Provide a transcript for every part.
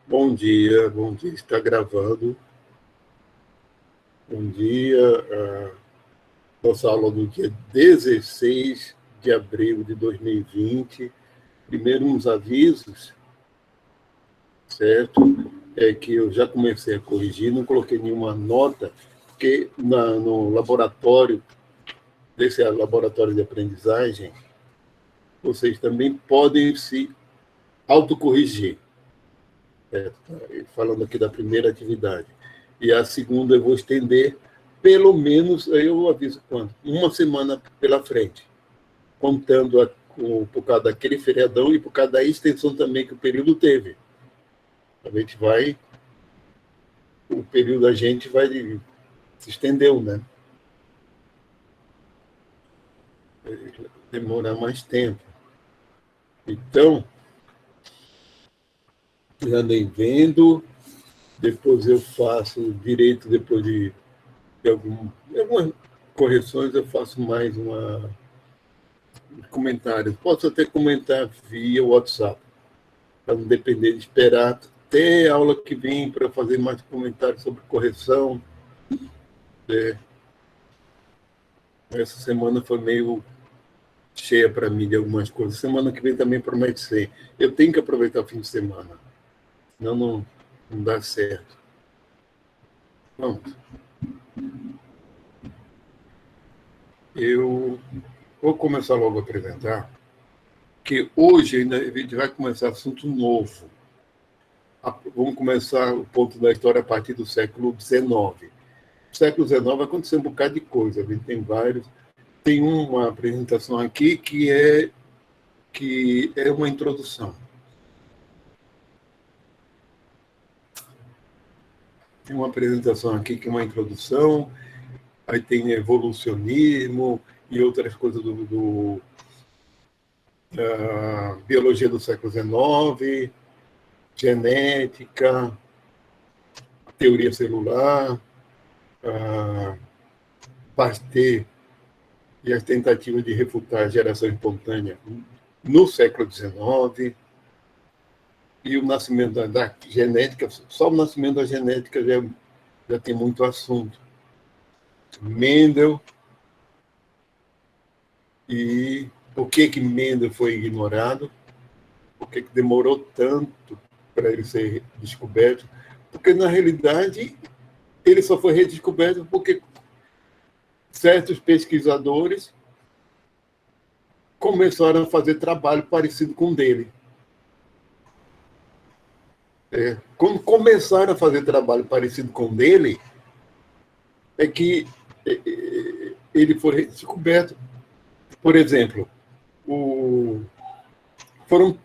Bom dia, está gravando. Bom dia, nossa aula do dia 16 de abril de 2020. Primeiro, uns avisos, certo? É que eu já comecei a corrigir, não coloquei nenhuma nota, porque no laboratório, desse laboratório de aprendizagem, vocês também podem se autocorrigir. Falando aqui da primeira atividade. E a segunda eu vou estender, pelo menos, eu aviso quanto? Uma semana pela frente, contando por causa daquele feriadão e por causa da extensão também que o período teve. A gente vai, o período da gente vai se estendeu, né? Demorar mais tempo. Então, já andem vendo, depois eu faço direito, depois de algumas correções, eu faço mais comentários. Posso até comentar via WhatsApp, para não depender de esperar até a aula que vem para fazer mais comentários sobre correção. Essa semana foi meio cheia para mim de algumas coisas. Semana que vem também promete ser. Eu tenho que aproveitar o fim de semana, senão não dá certo. Vamos. Eu vou começar logo a apresentar, que hoje ainda a gente vai começar assunto novo. Vamos começar o ponto da história a partir do século XIX. No século XIX aconteceu um bocado de coisa, a gente tem vários. Tem uma apresentação aqui que é uma introdução. Tem uma apresentação aqui que é uma introdução, aí tem evolucionismo e outras coisas da biologia do século XIX, genética, teoria celular, Pasteur e as tentativas de refutar a geração espontânea no século XIX, e o nascimento da genética. Só o nascimento da genética já tem muito assunto. Mendel, e por que Mendel foi ignorado, por que demorou tanto para ele ser descoberto, porque, na realidade, ele só foi redescoberto porque certos pesquisadores começaram a fazer trabalho parecido com o dele. Quando começaram a fazer trabalho parecido com o dele, é que ele foi redescoberto. Por exemplo, foram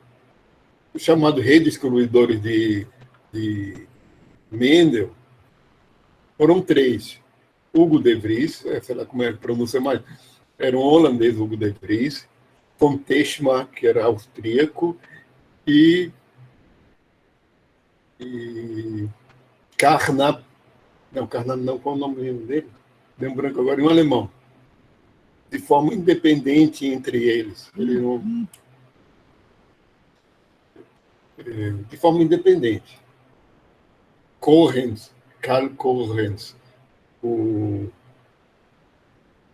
chamados redescobridores de Mendel, foram três. Hugo de Vries, sei lá como é que pronuncia mais, era um holandês, Hugo de Vries, von Teschmar, que era austríaco, e Carnap, não, qual é o nome dele? Deu um branco agora, um alemão, de forma independente entre eles. De forma independente. Karl Correns,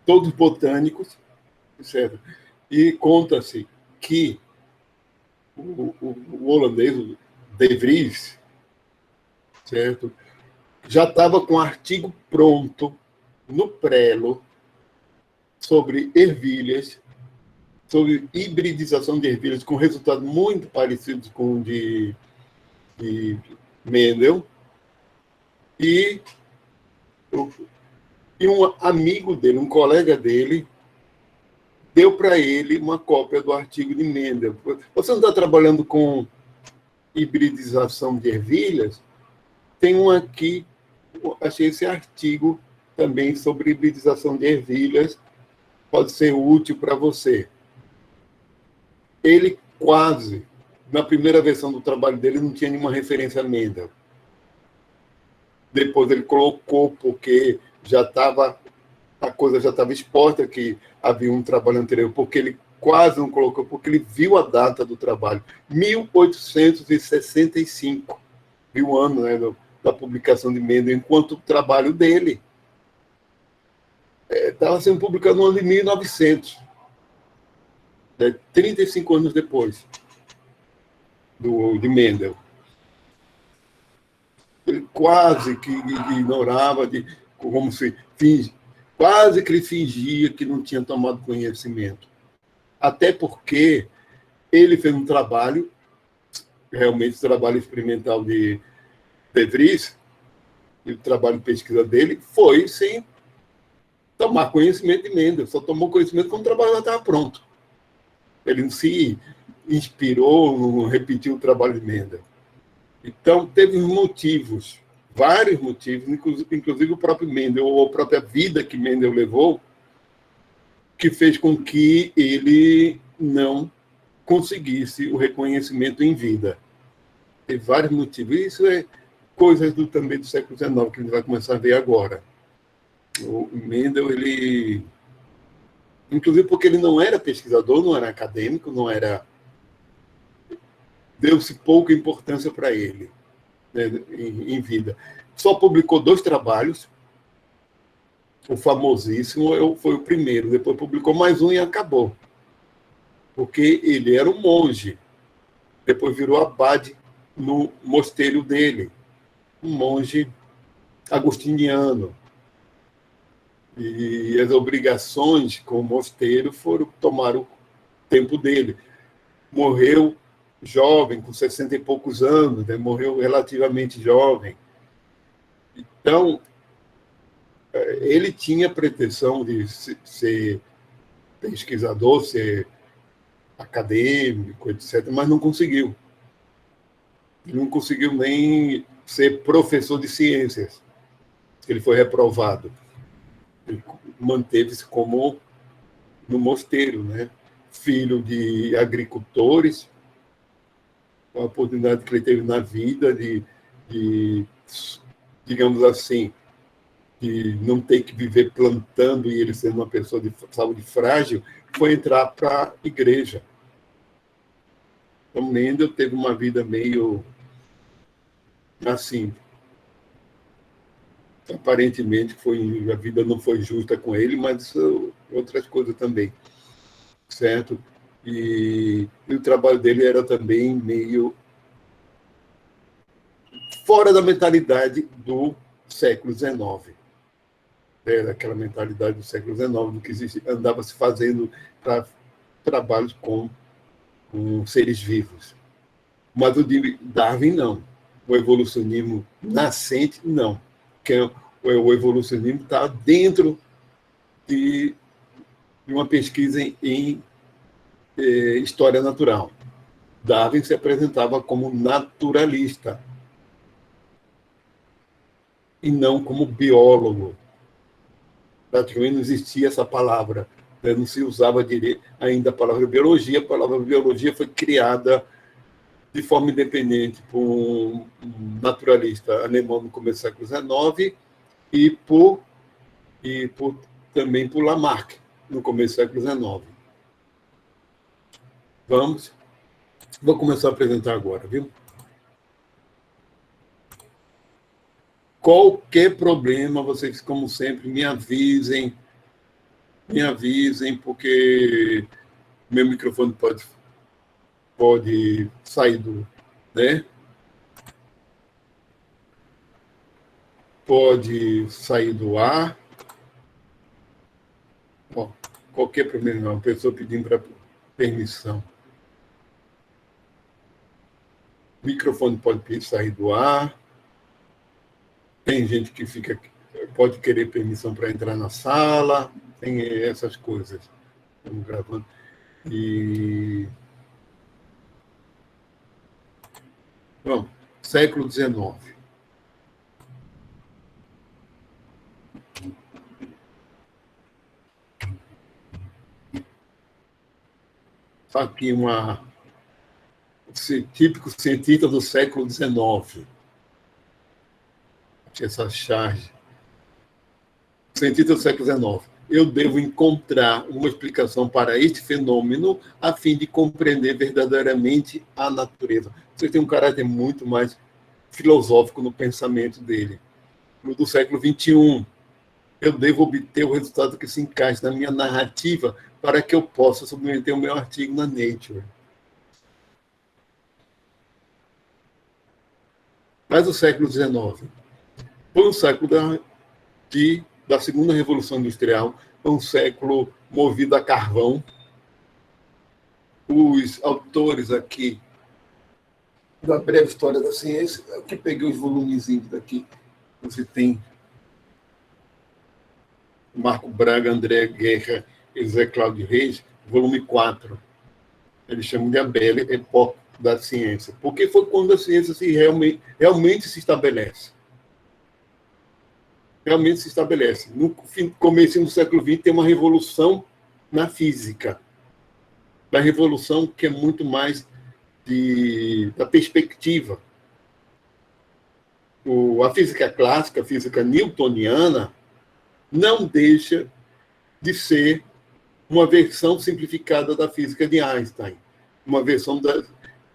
todos botânicos, certo? E conta-se que o holandês, o De Vries, certo? Já estava com um artigo pronto no Prelo sobre ervilhas, sobre hibridização de ervilhas, com resultados muito parecidos com o de Mendel, e um amigo dele, um colega dele, deu para ele uma cópia do artigo de Mendel. Você não está trabalhando com hibridização de ervilhas? Tem um aqui, achei esse artigo também sobre hibridização de ervilhas, pode ser útil para você. Ele quase, na primeira versão do trabalho dele, não tinha nenhuma referência a Mendel. Depois ele colocou, porque a coisa já estava exposta, que havia um trabalho anterior, porque ele quase não colocou, porque ele viu a data do trabalho, 1865. o ano, né, da publicação de Mendel, enquanto o trabalho dele estava sendo publicado no ano de 1900, né, 35 anos depois de Mendel. Ele quase que ignorava, como se quase que ele fingia que não tinha tomado conhecimento. Até porque ele fez um trabalho, realmente o trabalho experimental de Vries, e o trabalho de pesquisa dele foi sem tomar conhecimento de Mendel, só tomou conhecimento quando o trabalho já estava pronto. Ele não se inspirou, não repetiu o trabalho de Mendel. Então, teve motivos, vários motivos, inclusive o próprio Mendel, ou a própria vida que Mendel levou, que fez com que ele não conseguisse o reconhecimento em vida. Tem vários motivos. Isso é coisas também do século XIX, que a gente vai começar a ver agora. O Mendel, ele... Inclusive porque ele não era pesquisador, não era acadêmico, não era... Deu-se pouca importância para ele, né, em vida. Só publicou 2 trabalhos. O famosíssimo foi o primeiro. Depois publicou mais um e acabou. Porque ele era um monge. Depois virou abade no mosteiro dele. Um monge agostiniano. E as obrigações com o mosteiro tomaram o tempo dele. Morreu jovem, com 60 e poucos anos, né? Morreu relativamente jovem. Então, ele tinha pretensão de ser pesquisador, ser acadêmico, etc., mas não conseguiu. Ele não conseguiu nem ser professor de ciências. Ele foi reprovado. Ele manteve-se como no mosteiro, né? Filho de agricultores, a oportunidade que ele teve na vida de digamos assim, de não ter que viver plantando e ele sendo uma pessoa de saúde frágil, foi entrar para a igreja. Então, Mendel teve uma vida meio assim. Aparentemente, a vida não foi justa com ele, mas outras coisas também. Certo? E o trabalho dele era também meio fora da mentalidade do século XIX. Daquela mentalidade do século XIX, do que andava se fazendo para trabalhos com seres vivos. Mas o de Darwin, não. O evolucionismo nascente, não. Porque o evolucionismo está dentro de uma pesquisa em história natural. Darwin se apresentava como naturalista e não como biólogo. Praticamente não existia essa palavra, né? Não se usava direito ainda a palavra biologia. A palavra biologia foi criada de forma independente por um naturalista alemão no começo do século XIX e também por Lamarck no começo do século XIX. Vou começar a apresentar agora, viu? Qualquer problema, vocês, como sempre, me avisem, porque meu microfone pode sair né? Pode sair do ar. Bom, qualquer problema, uma pessoa pedindo para permissão. O microfone pode sair do ar. Tem gente que pode querer permissão para entrar na sala. Tem essas coisas. Estamos gravando. Bom, século XIX. Aqui típico cientista do século XIX. Essa charge. Cientista do século XIX. Eu devo encontrar uma explicação para este fenômeno a fim de compreender verdadeiramente a natureza. Você tem um caráter muito mais filosófico no pensamento dele. No do século XXI, eu devo obter o resultado que se encaixe na minha narrativa para que eu possa submeter o meu artigo na Nature. Mas o século XIX foi um século da segunda Revolução Industrial, foi um século movido a carvão. Os autores aqui da Breve História da Ciência, eu que peguei os volumezinhos daqui, você tem Marco Braga, André Guerra e José Cláudio Reis, volume 4. Eles chamam de a Belle Époque da ciência, porque foi quando a ciência realmente se estabelece. Realmente se estabelece. No começo do século XX tem uma revolução na física. Da revolução que é muito mais da perspectiva. A física clássica, a física newtoniana, não deixa de ser uma versão simplificada da física de Einstein. Uma versão,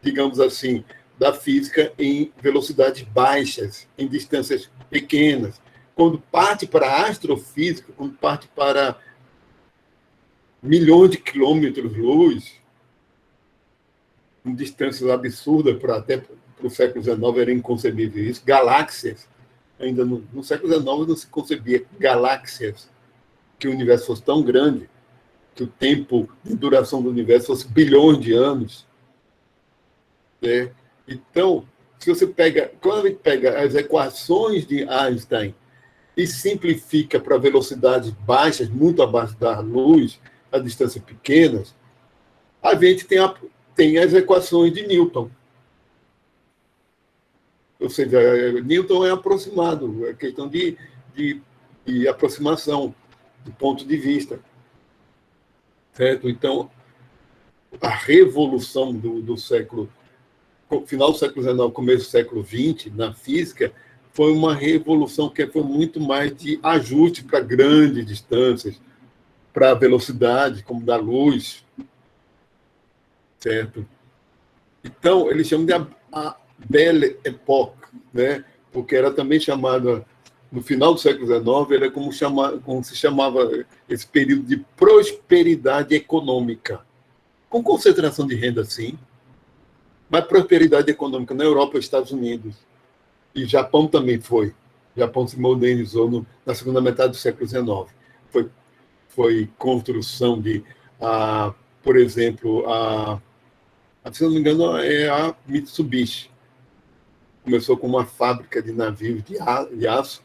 digamos assim, da física em velocidades baixas, em distâncias pequenas. Quando parte para a astrofísica, quando parte para milhões de quilômetros-luz, em distâncias absurdas, até para o século XIX era inconcebível isso, galáxias, ainda no século XIX não se concebia galáxias, que o universo fosse tão grande, que o tempo de duração do universo fosse bilhões de anos. Né? Então, quando a gente pega as equações de Einstein e simplifica para velocidades baixas, muito abaixo da luz, a distâncias pequenas, a gente tem as equações de Newton. Ou seja, Newton é aproximado, é questão de aproximação, de ponto de vista. Certo? Então, a revolução do século, final do século XIX, começo do século XX, na física, foi uma revolução que foi muito mais de ajuste para grandes distâncias, para velocidade, como da luz. Certo? Então, eles chamam de a Belle Époque, né? Porque era também chamada, no final do século XIX, era como se chamava esse período de prosperidade econômica. Com concentração de renda, sim, mas prosperidade econômica na Europa, Estados Unidos. E Japão também foi. O Japão se modernizou na segunda metade do século XIX. Foi construção de, por exemplo, se não me engano, é a Mitsubishi. Começou com uma fábrica de navios de aço.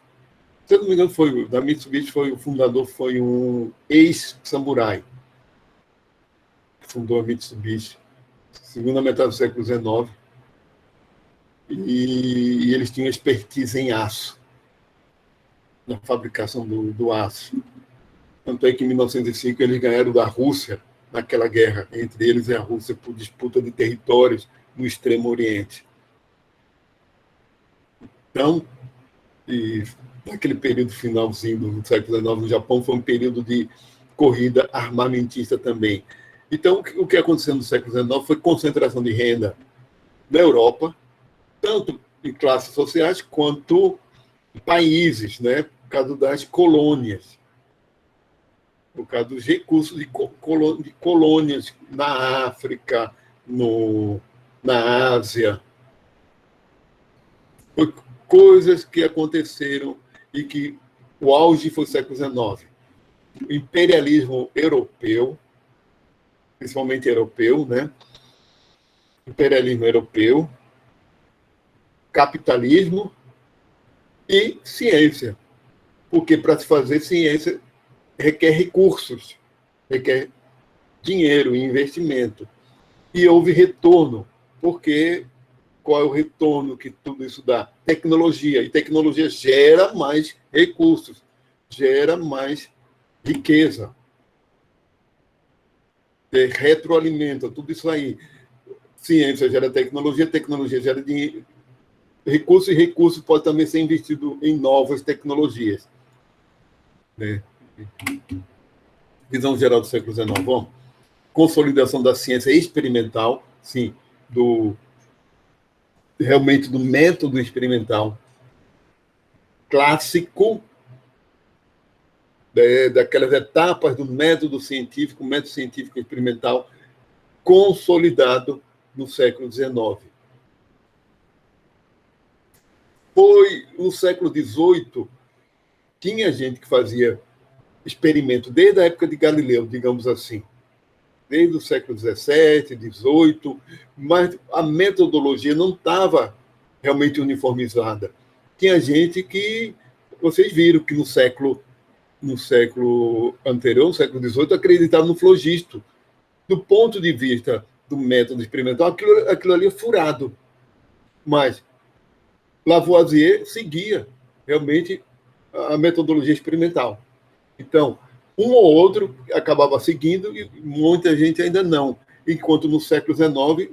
Se eu não me engano, da Mitsubishi, o fundador foi um ex-samurai. Fundou a Mitsubishi, segunda metade do século XIX, e eles tinham expertise em aço, na fabricação do aço. Tanto é que em 1905 eles ganharam da Rússia, naquela guerra entre eles e a Rússia, por disputa de territórios no Extremo Oriente. Então, naquele período finalzinho do século XIX no Japão, foi um período de corrida armamentista também. Então, o que aconteceu no século XIX foi concentração de renda na Europa, tanto em classes sociais quanto em países, né? Por causa das colônias, por causa dos recursos de colônias na África, na Ásia. Foi coisas que aconteceram e que o auge foi o século XIX. O imperialismo europeu, principalmente europeu, né? Imperialismo europeu, capitalismo e ciência. Porque para se fazer ciência requer recursos, requer dinheiro e investimento. E houve retorno, porque qual é o retorno que tudo isso dá? Tecnologia. E tecnologia gera mais recursos, gera mais riqueza. Retroalimenta tudo isso aí. Ciência gera tecnologia gera dinheiro, recurso, e recurso pode também ser investido em novas tecnologias. Né? Visão geral do século XIX. Bom, consolidação da ciência experimental, sim, realmente do método experimental clássico, daquelas etapas do método científico experimental consolidado no século XIX. Foi no século XVIII, tinha gente que fazia experimento desde a época de Galileu, digamos assim, desde o século XVII, XVIII, mas a metodologia não estava realmente uniformizada. Tinha gente que, vocês viram que no século anterior, no século XVIII, acreditava no flogisto. Do ponto de vista do método experimental, aquilo ali é furado. Mas Lavoisier seguia realmente a metodologia experimental. Então, um ou outro acabava seguindo e muita gente ainda não. Enquanto no século XIX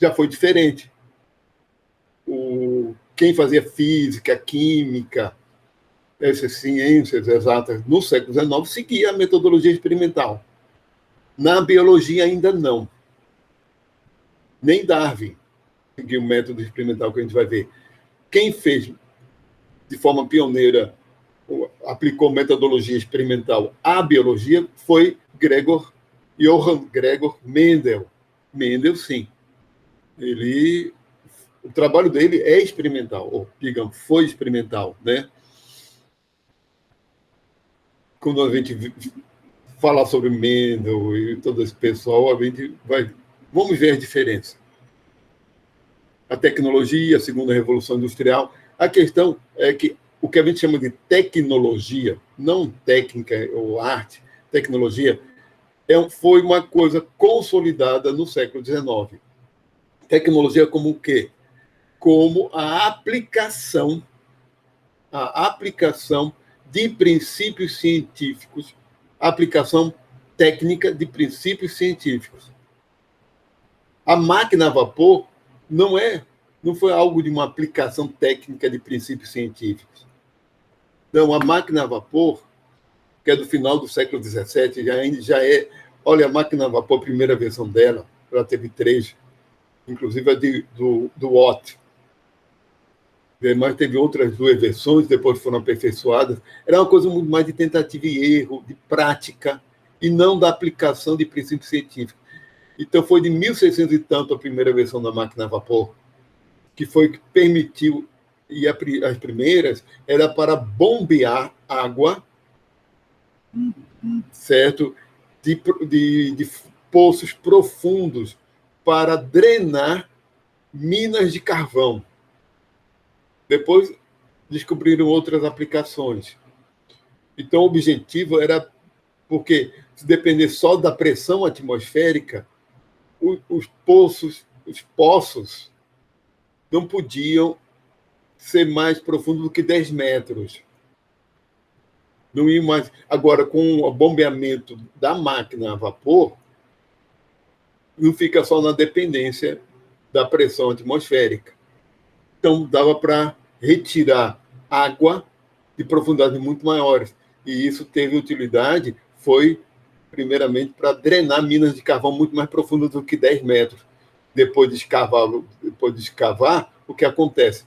já foi diferente. Quem fazia física, química, essas ciências exatas no século XIX seguia a metodologia experimental. Na biologia ainda não. Nem Darwin seguiu o método experimental que a gente vai ver. Quem fez de forma pioneira, aplicou metodologia experimental à biologia, foi Johann Gregor Mendel. Mendel, sim. O trabalho dele é experimental, ou, digamos, foi experimental, né? Quando a gente falar sobre Mendel e todo esse pessoal, vamos ver as diferenças. A tecnologia, a segunda revolução industrial. A questão é que o que a gente chama de tecnologia, não técnica ou arte, tecnologia, foi uma coisa consolidada no século XIX. Tecnologia como o quê? Como a aplicação de princípios científicos, aplicação técnica de princípios científicos. A máquina a vapor não foi algo de uma aplicação técnica de princípios científicos. Não, a máquina a vapor, que é do final do século XVII, já é... Olha, a máquina a vapor, a primeira versão dela, ela teve 3, inclusive a do Watt. Mas teve outras 2 versões, depois foram aperfeiçoadas. Era uma coisa muito mais de tentativa e erro, de prática, e não da aplicação de princípios científicos. Então, foi de 1600 e tanto a primeira versão da máquina a vapor, que foi que permitiu, e as primeiras era para bombear água, certo? De poços profundos para drenar minas de carvão. Depois descobriram outras aplicações. Então, o objetivo era, porque se depender só da pressão atmosférica, os poços não podiam ser mais profundos do que 10 metros. Não iam mais. Agora, com o bombeamento da máquina a vapor, não fica só na dependência da pressão atmosférica. Então, dava para retirar água de profundidades muito maiores. E isso teve utilidade, foi, primeiramente, para drenar minas de carvão muito mais profundas do que 10 metros. Depois de escavar, o que acontece?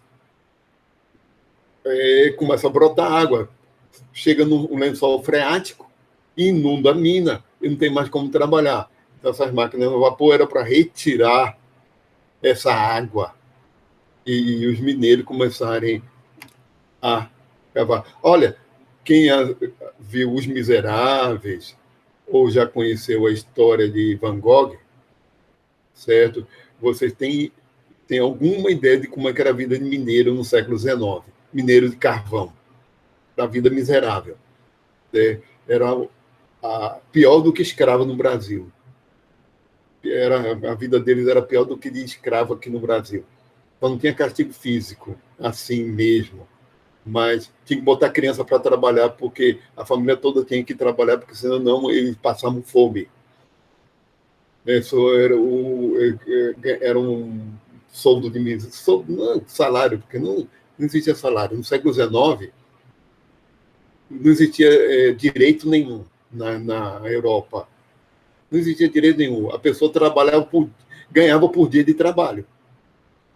Começa a brotar água. Chega no lençol freático, inunda a mina, e não tem mais como trabalhar. Então, essas máquinas a vapor eram para retirar essa água. E os mineiros começarem a cavar. Olha, quem viu Os Miseráveis, ou já conheceu a história de Van Gogh, certo? Vocês têm alguma ideia de como é que era a vida de mineiro no século XIX? Mineiro de carvão. A vida miserável. Era pior do que escravo no Brasil. A vida deles era pior do que de escravo aqui no Brasil. Então, não tinha castigo físico, assim mesmo. Mas tinha que botar a criança para trabalhar, porque a família toda tinha que trabalhar, porque senão não, eles passavam fome. Isso era um soldo de miséria. Não, salário, porque não existia salário. No século XIX, não existia direito nenhum na Europa. Não existia direito nenhum. A pessoa ganhava por dia de trabalho.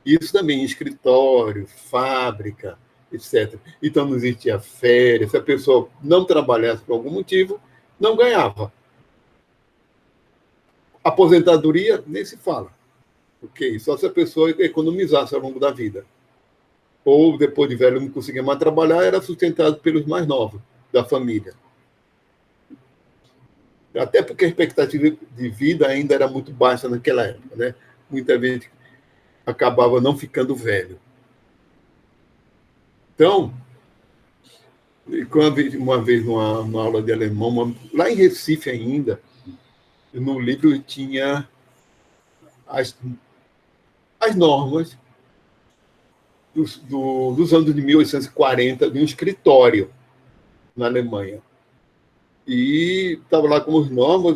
Isso também em escritório, fábrica, etc. Então, não existia férias. Se a pessoa não trabalhasse por algum motivo, não ganhava. Aposentadoria, nem se fala. Ok? Só se a pessoa economizasse ao longo da vida. Ou, depois de velho, não conseguia mais trabalhar, era sustentado pelos mais novos da família. Até porque a expectativa de vida ainda era muito baixa naquela época, né? Muita gente acabava não ficando velho. Então, uma vez numa aula de alemão, lá em Recife ainda, no livro tinha as normas dos anos de 1840 de um escritório na Alemanha. E estava lá com as normas,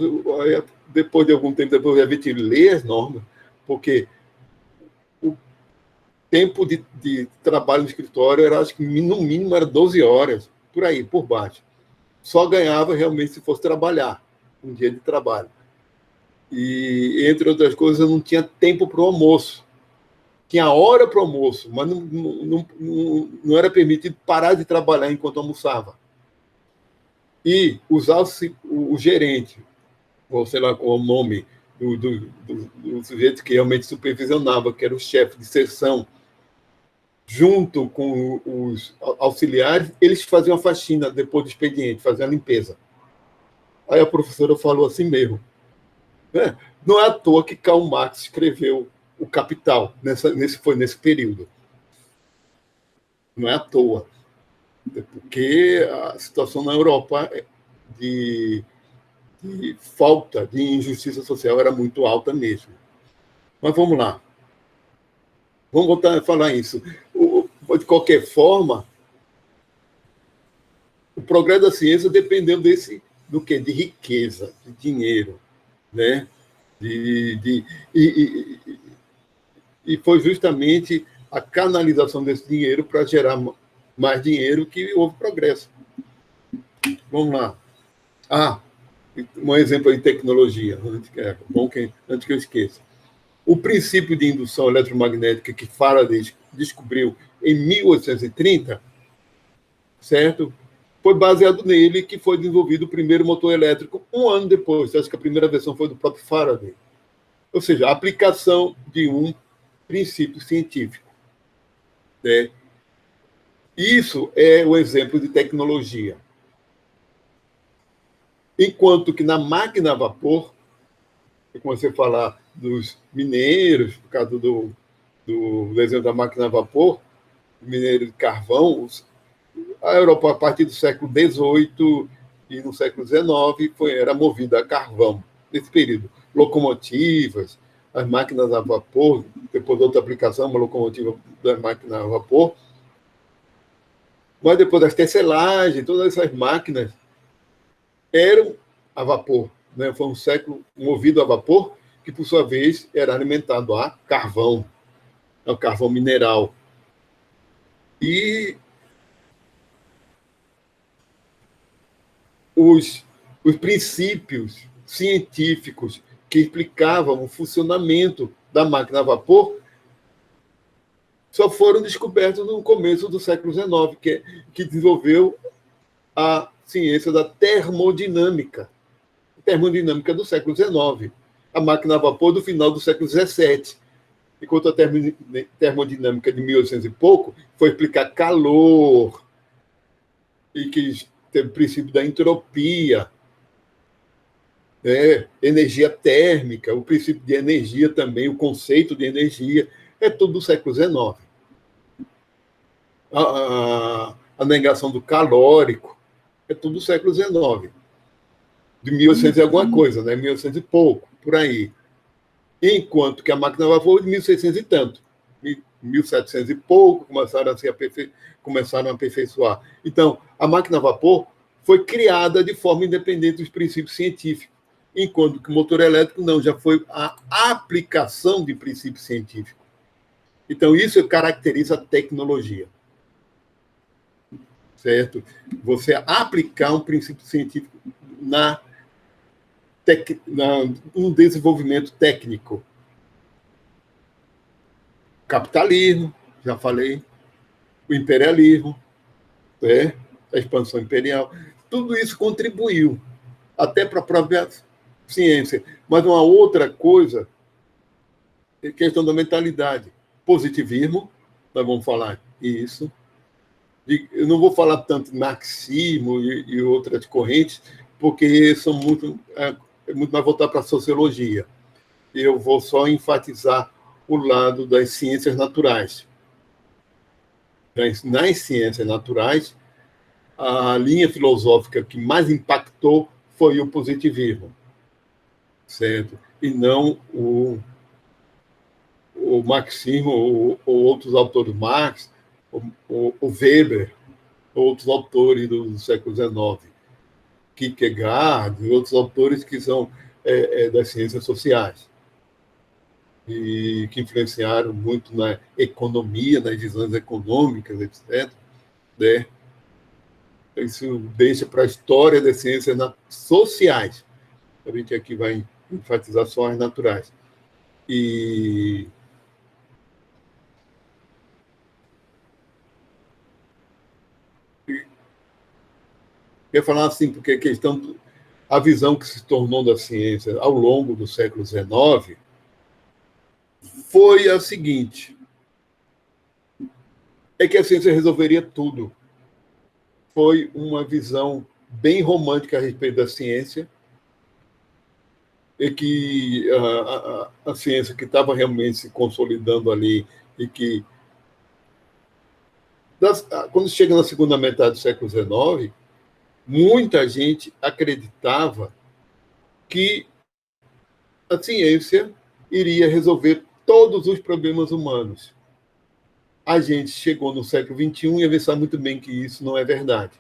depois de algum tempo, depois eu tive que ler as normas, porque o tempo de trabalho no escritório era, acho que no mínimo, era 12 horas, por aí, por baixo. Só ganhava realmente se fosse trabalhar, um dia de trabalho. E, entre outras coisas, eu não tinha tempo para o almoço. Tinha hora para o almoço, mas não era permitido parar de trabalhar enquanto almoçava. E usar o gerente, ou sei lá qual é o nome do sujeito que realmente supervisionava, que era o chefe de seção, junto com os auxiliares, eles faziam a faxina depois do expediente, faziam a limpeza. Aí a professora falou assim mesmo, né? Não é à toa que Karl Marx escreveu o Capital, foi nesse período. Não é à toa. Porque a situação na Europa de falta de injustiça social era muito alta mesmo. Mas vamos lá. Vamos voltar a falar isso. De qualquer forma, o progresso da ciência dependeu do quê? De riqueza, de dinheiro, né? E foi justamente a canalização desse dinheiro para gerar mais dinheiro que houve progresso. Vamos lá. Um exemplo de tecnologia, antes que eu esqueça. O princípio de indução eletromagnética que Faraday descobriu em 1830, certo? Foi baseado nele que foi desenvolvido o primeiro motor elétrico um ano depois. Acho que a primeira versão foi do próprio Faraday. Ou seja, a aplicação de um princípio científico. Né? Isso é o exemplo de tecnologia. Enquanto que na máquina a vapor, eu comecei a falar dos mineiros, por causa do exemplo da máquina a vapor, mineiro de carvão, a Europa, a partir do século XVIII e no século XIX, era movida a carvão, nesse período. Locomotivas, as máquinas a vapor, depois outra aplicação, uma locomotiva da máquina a vapor. Mas depois das tecelagens, todas essas máquinas eram a vapor. Né? Foi um século movido a vapor, que, por sua vez, era alimentado a carvão, ao carvão mineral. E os princípios científicos que explicavam o funcionamento da máquina a vapor só foram descobertos no começo do século XIX, que desenvolveu a ciência da termodinâmica. Termodinâmica do século XIX. A máquina a vapor do final do século XVII. Enquanto a termodinâmica de 1800 e pouco foi explicar calor, e que teve o princípio da entropia, energia térmica, o princípio de energia também, o conceito de energia, é tudo do século XIX. A negação do calórico é tudo do século XIX. De 1800 e alguma coisa, né? 1800 e pouco, por aí. Enquanto que a máquina a vapor de 1600 e tanto. 1700 e pouco, começaram a aperfeiçoar. Então, a máquina a vapor foi criada de forma independente dos princípios científicos, enquanto que o motor elétrico não, já foi a aplicação de princípios científicos. Então, isso caracteriza a tecnologia. Certo? Você aplicar um princípio científico no desenvolvimento técnico. capitalismo, já falei, o imperialismo, né? A expansão imperial, tudo isso contribuiu até para a própria ciência. Mas uma outra coisa é a questão da mentalidade. Positivismo, nós vamos falar isso. Eu não vou falar tanto de marxismo e outras correntes, porque são muito mais voltadas para a sociologia. Eu vou só enfatizar o lado das ciências naturais. Nas ciências naturais, a linha filosófica que mais impactou foi o positivismo, certo? E não o marxismo ou outros autores, Marx, o Weber, outros autores do século XIX, Kierkegaard e outros autores que são das ciências sociais e que influenciaram muito na economia, nas visões econômicas, etc. Né? Isso deixa para a história das ciências sociais. A gente aqui vai enfatizar só as naturais. E quer falar assim, porque a questão, a visão que se tornou da ciência ao longo do século XIX foi a seguinte: é que a ciência resolveria tudo. Foi uma visão bem romântica a respeito da ciência, e que a ciência que estava realmente se consolidando ali, e que, quando chega na segunda metade do século XIX, muita gente acreditava que a ciência iria resolver todos os problemas humanos. A gente chegou no século XXI e a gente sabe muito bem que isso não é verdade.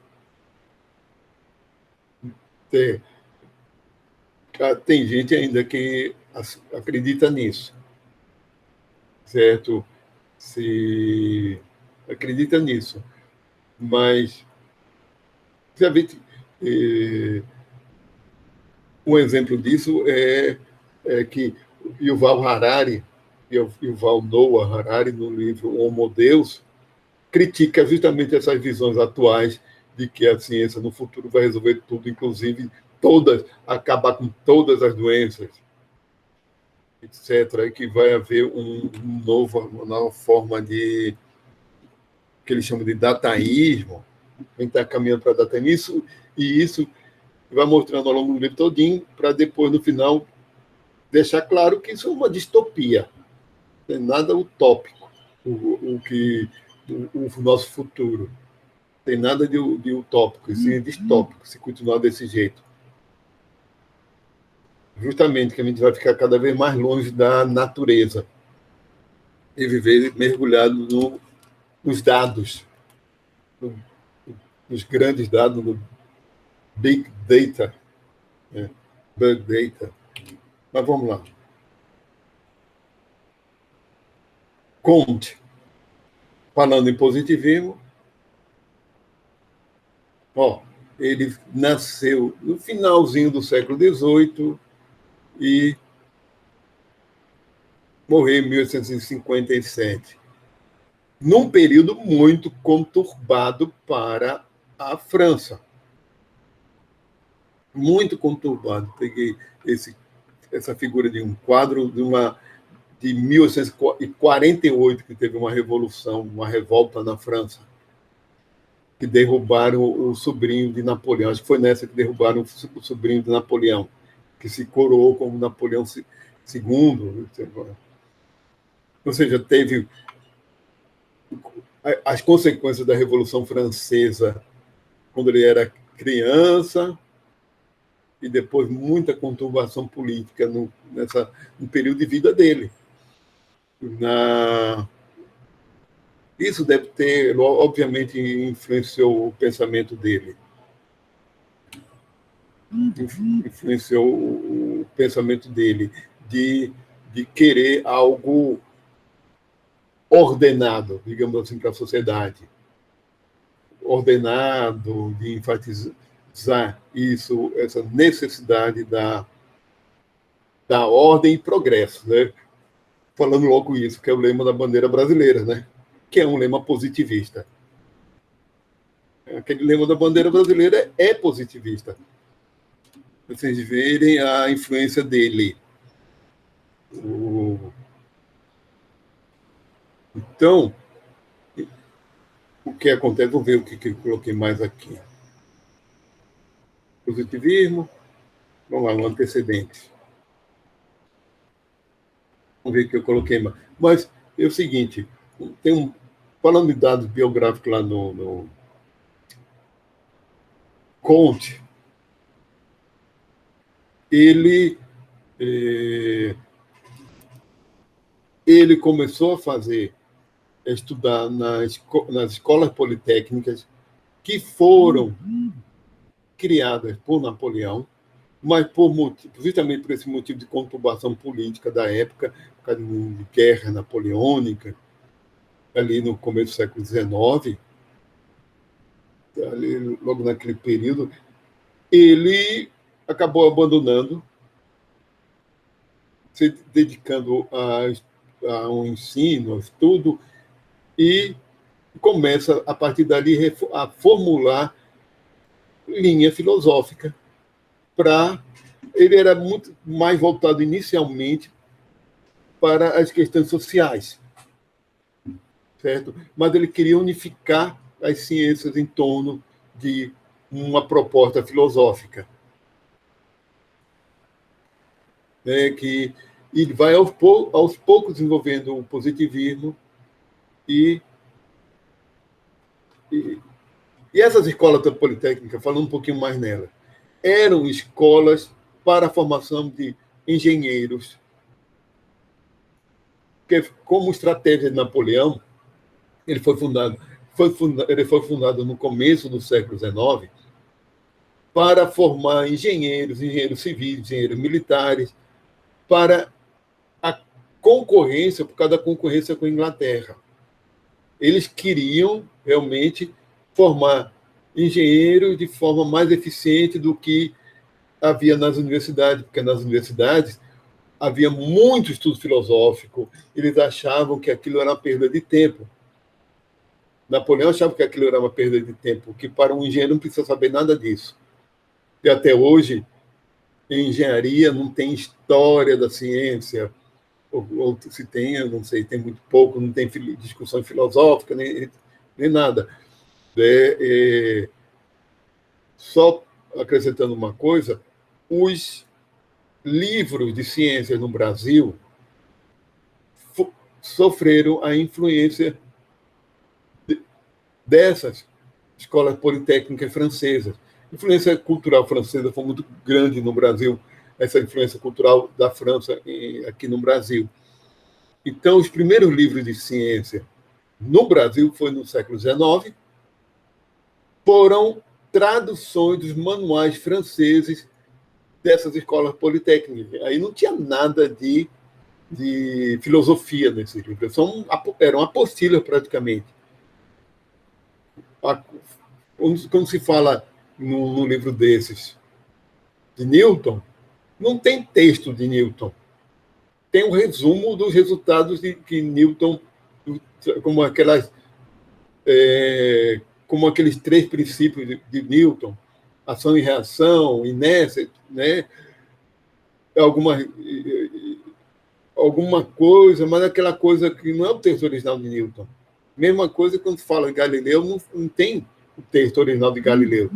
Tem gente ainda que acredita nisso, certo? Se acredita nisso, mas um exemplo disso é que Yuval Harari, Yuval Noah Harari, no livro Homo Deus, critica justamente essas visões atuais de que a ciência no futuro vai resolver tudo, inclusive acabar com todas as doenças, etc., e que vai haver uma nova forma de que eles chamam de dataísmo. A gente está caminhando para dataísmo, e isso vai mostrando ao longo do livro todinho, para depois, no final, deixar claro que isso é uma distopia, não tem nada utópico, o nosso futuro. Tem nada de utópico, sim é distópico, se continuar desse jeito. Justamente que a gente vai ficar cada vez mais longe da natureza e viver mergulhado nos dados, nos grandes dados, no Big Data, né? Big Data. Mas vamos lá. Comte, falando em positivismo, ele nasceu no finalzinho do século XVIII e morreu em 1857, num período muito conturbado para a França. Muito conturbado. Peguei essa figura de um quadro de 1848, que teve uma revolução, uma revolta na França, que derrubaram o sobrinho de Napoleão. Acho que foi nessa que derrubaram o sobrinho de Napoleão, que se coroou como Napoleão II. Ou seja, teve as consequências da Revolução Francesa quando ele era criança, e depois muita conturbação política no período de vida dele. Isso deve ter, obviamente, influenciou o pensamento dele. Influenciou o pensamento dele de querer algo ordenado, digamos assim, para a sociedade. Ordenado, de enfatizar isso, essa necessidade da ordem e progresso, né? falando logo isso, que é o lema da bandeira brasileira, né? Que é um lema positivista. Aquele lema da bandeira brasileira é positivista. Vocês verem a influência dele. Então, o que acontece? Vou ver o que eu coloquei mais aqui. Positivismo. Vamos lá, no antecedente. Vamos ver o que eu coloquei mais. Mas é o seguinte, falando de dados biográficos lá no Conte, ele começou a estudar nas escolas politécnicas que foram criadas por Napoleão, mas justamente por esse motivo de conturbação política da época, por causa de guerra napoleônica, ali no começo do século XIX, ali, logo naquele período, ele acabou abandonando, se dedicando a um ensino, a estudo, e começa, a partir dali, a formular linha filosófica ele era muito mais voltado inicialmente para as questões sociais, certo? Mas ele queria unificar as ciências em torno de uma proposta filosófica, né? Que ele vai aos poucos desenvolvendo o positivismo e essas escolas politécnicas, falando um pouquinho mais nela, eram escolas para a formação de engenheiros, que, como estratégia de Napoleão, ele foi fundado no começo do século XIX para formar engenheiros civis, engenheiros militares, para a concorrência, por causa da concorrência com a Inglaterra. Eles queriam realmente formar engenheiros de forma mais eficiente do que havia nas universidades, porque nas universidades havia muito estudo filosófico, eles achavam que aquilo era uma perda de tempo. Napoleão achava que aquilo era uma perda de tempo, que para um engenheiro não precisa saber nada disso. E até hoje, em engenharia, não tem história da ciência, ou se tem, eu não sei, tem muito pouco, não tem discussão filosófica, nem nada. Só acrescentando uma coisa, os livros de ciências no Brasil sofreram a influência dessas escolas politécnicas francesas. A influência cultural francesa foi muito grande no Brasil, essa influência cultural da França aqui no Brasil. Então, os primeiros livros de ciência no Brasil foi no século XIX, foram traduções dos manuais franceses dessas escolas politécnicas. Aí não tinha nada de filosofia nesses livros, eram apostilas praticamente. Quando se fala num livro desses de Newton, não tem texto de Newton, tem um resumo dos resultados que Newton, como aqueles 3 princípios de Newton, ação e reação, inércia, né? Alguma coisa, mas aquela coisa que não é o texto original de Newton. Mesma coisa quando se fala em Galileu, não tem o texto original de Galileu,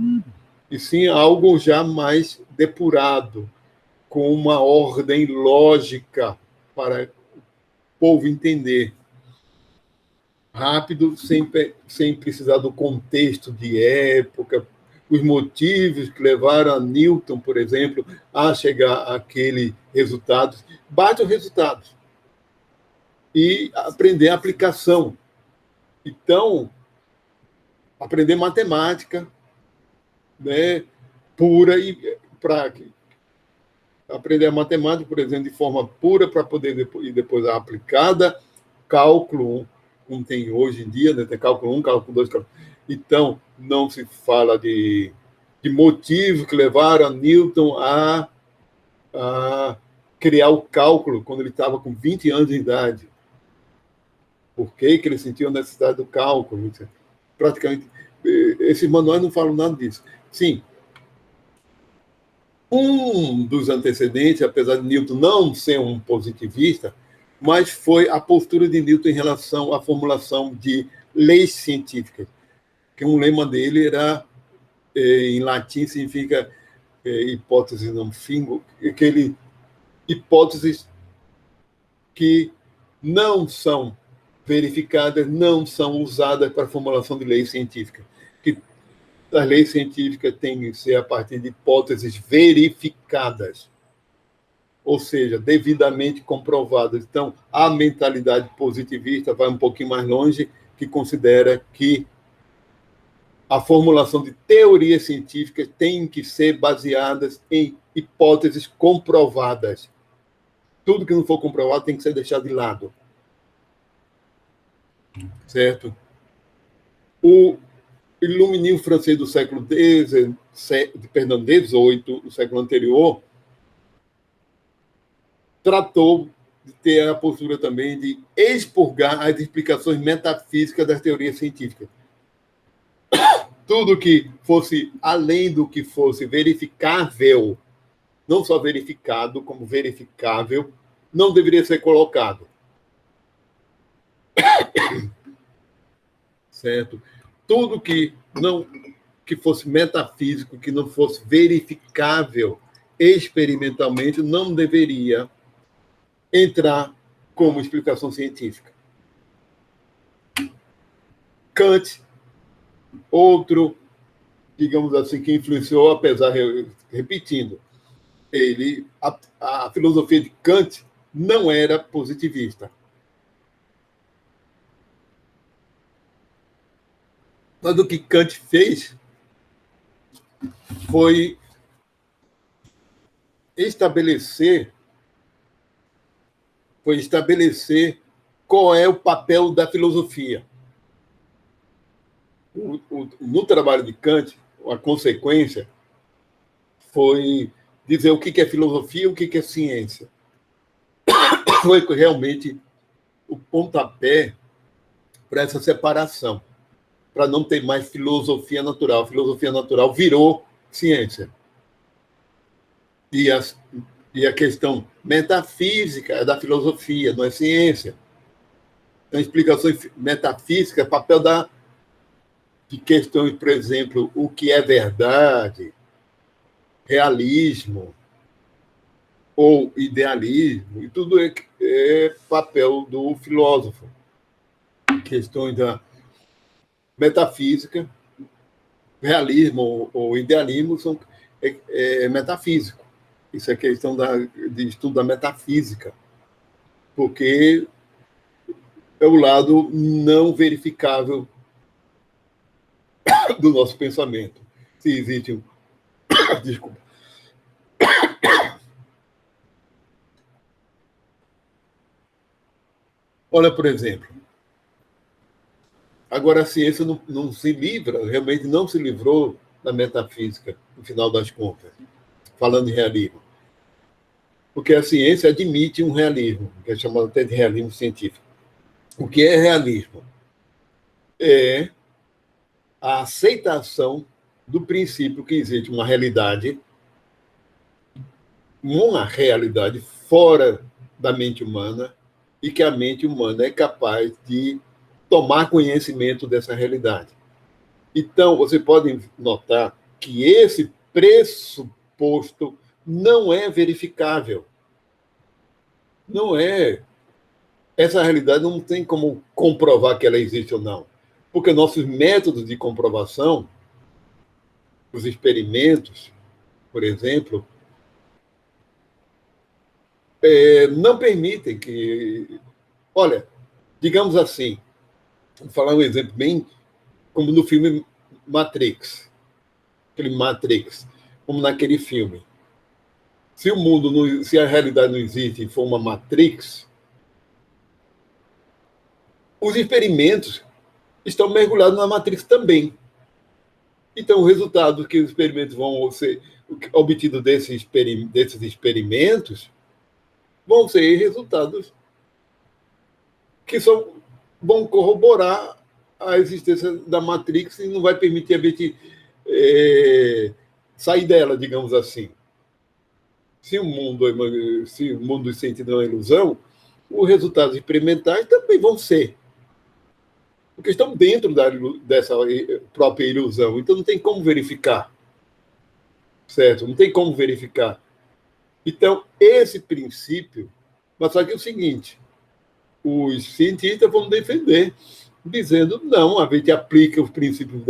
e sim algo já mais depurado, com uma ordem lógica para o povo entender. Rápido, sem precisar do contexto de época, os motivos que levaram a Newton, por exemplo, a chegar àquele resultado. Bate os resultados e aprender a aplicação. Então, aprender matemática, né, pura e prática. Aprender a matemática, por exemplo, de forma pura para poder depois a aplicada, cálculo, como tem hoje em dia, né, tem cálculo 1, cálculo 2, cálculo... Então, não se fala de motivos que levaram a Newton a criar o cálculo quando ele estava com 20 anos de idade. Por que ele sentiu a necessidade do cálculo? Praticamente, esses manuais não falam nada disso. Sim, um dos antecedentes, apesar de Newton não ser um positivista, mas foi a postura de Newton em relação à formulação de leis científicas, que um lema dele era, em latim, significa hipótese não fingo, hipóteses que não são verificadas, não são usadas para a formulação de leis científicas. Que as leis científicas têm que ser a partir de hipóteses verificadas, ou seja, devidamente comprovadas. Então, a mentalidade positivista vai um pouquinho mais longe, que considera que a formulação de teorias científicas tem que ser baseadas em hipóteses comprovadas. Tudo que não for comprovado tem que ser deixado de lado. Certo? O iluminismo francês do século XVIII, o século anterior, tratou de ter a postura também de expurgar as explicações metafísicas das teorias científicas. Tudo que fosse além do que fosse verificável, não só verificado, como verificável, não deveria ser colocado. Certo? Tudo que fosse metafísico, que não fosse verificável experimentalmente, não deveria entrar como explicação científica. Kant, outro, digamos assim, que influenciou, apesar, repetindo, a filosofia de Kant não era positivista. Mas o que Kant fez foi estabelecer qual é o papel da filosofia. No trabalho de Kant, a consequência foi dizer o que é filosofia e o que é ciência. Foi realmente o pontapé para essa separação, para não ter mais filosofia natural. A filosofia natural virou ciência. E a questão metafísica é da filosofia, não é ciência. Então, explicações metafísicas, papel de questões, por exemplo, o que é verdade, realismo ou idealismo, e tudo é papel do filósofo. Questões da metafísica, realismo ou idealismo é metafísico. Isso é questão de estudo da metafísica, porque é o lado não verificável do nosso pensamento. Se existe um... Desculpa. Olha, por exemplo, agora a ciência não se livra, realmente não se livrou da metafísica, no final das contas, falando em realismo. Porque a ciência admite um realismo, que é chamado até de realismo científico. O que é realismo? É a aceitação do princípio que existe uma realidade fora da mente humana e que a mente humana é capaz de tomar conhecimento dessa realidade. Então, você pode notar que esse pressuposto não é verificável. Não é. Essa realidade não tem como comprovar que ela existe ou não. Porque nossos métodos de comprovação, os experimentos, por exemplo, não permitem que... Olha, digamos assim, vou falar um exemplo bem como no filme Matrix. Aquele Matrix, como naquele filme. Se o mundo, se a realidade não existe e for uma Matrix, os experimentos estão mergulhados na Matrix também. Então, o resultado que os experimentos vão ser obtidos desses experimentos vão ser resultados que vão corroborar a existência da Matrix e não vai permitir a gente sair dela, digamos assim. Se o mundo dos sentidos é uma ilusão, os resultados experimentais também vão ser, porque estão dentro dessa própria ilusão. Então não tem como verificar, certo? Não tem como verificar. Então, esse princípio, mas só que é o seguinte, os cientistas vão defender, dizendo, não, a gente aplica os princípios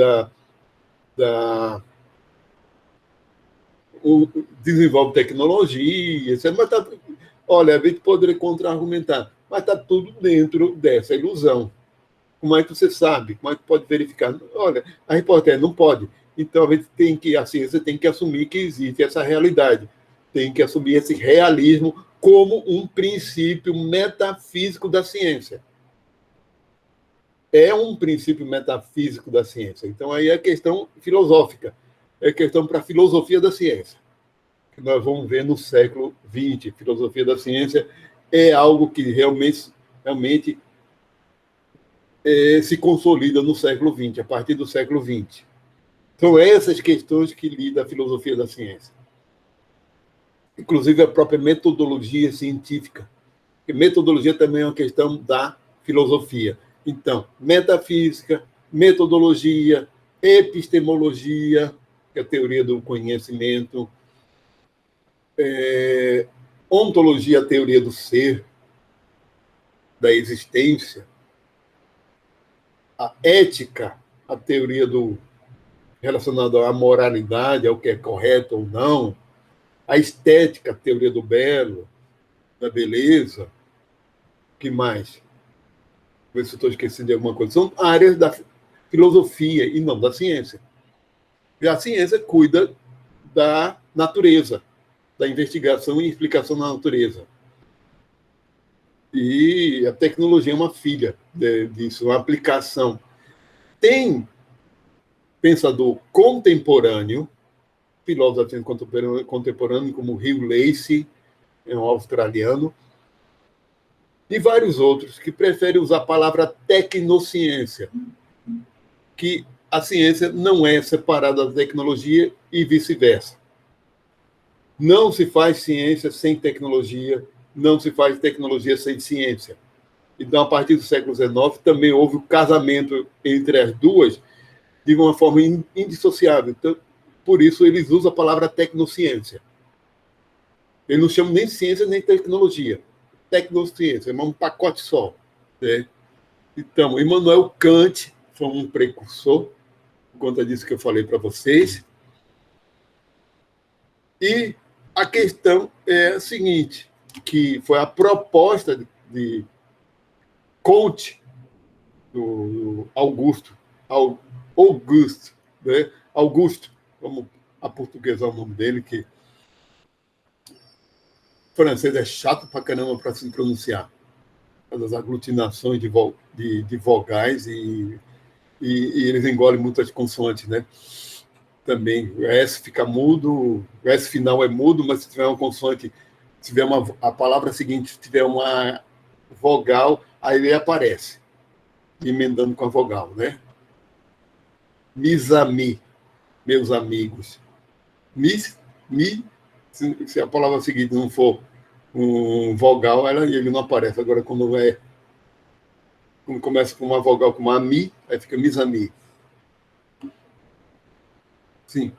desenvolve tecnologia, etc. Mas olha, a gente poderia contra-argumentar, mas está tudo dentro dessa ilusão. Como é que você sabe? Como é que pode verificar? Olha, a repórter não pode. Então, a ciência tem que assumir que existe essa realidade. Tem que assumir esse realismo como um princípio metafísico da ciência. É um princípio metafísico da ciência. Então, aí é questão filosófica. É questão para a filosofia da ciência, que nós vamos ver no século XX. Filosofia da ciência é algo que realmente se consolida no século XX, a partir do século XX. São essas questões que lida a filosofia da ciência. Inclusive a própria metodologia científica. Porque metodologia também é uma questão da filosofia. Então, metafísica, metodologia, epistemologia, que é a teoria do conhecimento, ontologia, a teoria do ser, da existência, a ética, a teoria relacionada à moralidade, ao que é correto ou não, a estética, a teoria do belo, da beleza, o que mais? Vou ver se estou esquecendo de alguma coisa. São áreas da filosofia e não da ciência. E a ciência cuida da natureza, da investigação e explicação da natureza. E a tecnologia é uma filha disso, uma aplicação. Tem pensador contemporâneo, filósofo contemporâneo, como Hugh Lacey, é um australiano, e vários outros que preferem usar a palavra tecnociência, que a ciência não é separada da tecnologia e vice-versa. Não se faz ciência sem tecnologia, não se faz tecnologia sem ciência. Então, a partir do século XIX, também houve o casamento entre as duas de uma forma indissociável. Então, por isso, eles usam a palavra tecnociência. Eles não chamam nem ciência nem tecnologia. Tecnociência, é um pacote só. Né? Então, Immanuel Kant foi um precursor, por conta disso que eu falei para vocês. E a questão é a seguinte, que foi a proposta de Comte, do Augusto, né? Augusto, vamos aportuguesar o nome dele, que francês é chato pra caramba para se pronunciar. As aglutinações de vogais e eles engolem muitas consoantes, né? Também, o S fica mudo, o S final é mudo, mas se tiver uma consoante, se tiver a palavra seguinte, se tiver uma vogal, aí ele aparece, emendando com a vogal, né? Mis amis, meus amigos. Se a palavra seguinte não for um vogal, ele não aparece. Agora, quando começa com uma vogal como a mi, aí fica mis amis. Sim.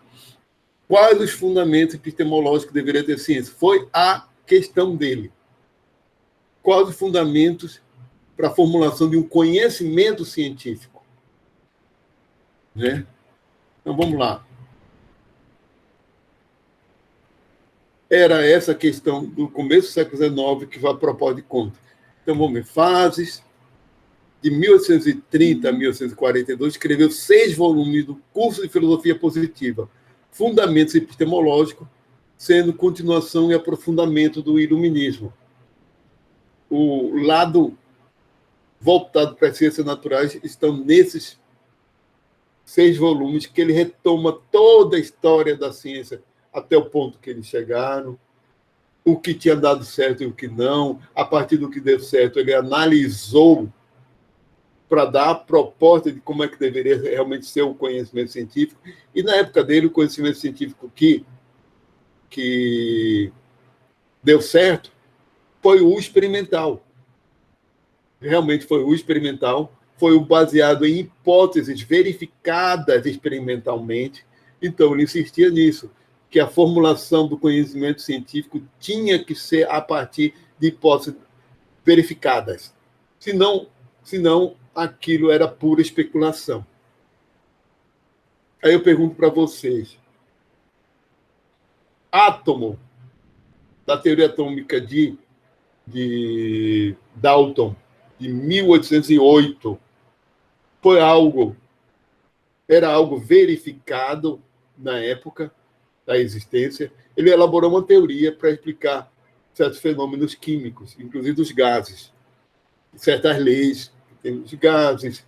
Quais os fundamentos epistemológicos que deveria ter ciência? Foi a questão dele. Quais os fundamentos para a formulação de um conhecimento científico? Né? Então, vamos lá. Era essa questão do começo do século XIX que foi a proposta de Comte. Então, vamos ver. Fases. De 1830 a 1842, escreveu 6 volumes do curso de Filosofia Positiva, Fundamentos Epistemológicos, sendo continuação e aprofundamento do iluminismo. O lado voltado para as ciências naturais estão nesses 6 volumes que ele retoma toda a história da ciência até o ponto que eles chegaram, o que tinha dado certo e o que não. A partir do que deu certo, ele analisou para dar a proposta de como é que deveria realmente ser o conhecimento científico. E, na época dele, o conhecimento científico que deu certo foi o experimental. Realmente foi o experimental, foi o baseado em hipóteses verificadas experimentalmente. Então, ele insistia nisso, que a formulação do conhecimento científico tinha que ser a partir de hipóteses verificadas. Senão aquilo era pura especulação. Aí eu pergunto para vocês, átomo da teoria atômica de Dalton, de 1808, era algo verificado na época da existência. Ele elaborou uma teoria para explicar certos fenômenos químicos, inclusive dos gases, certas leis que tem dos gases,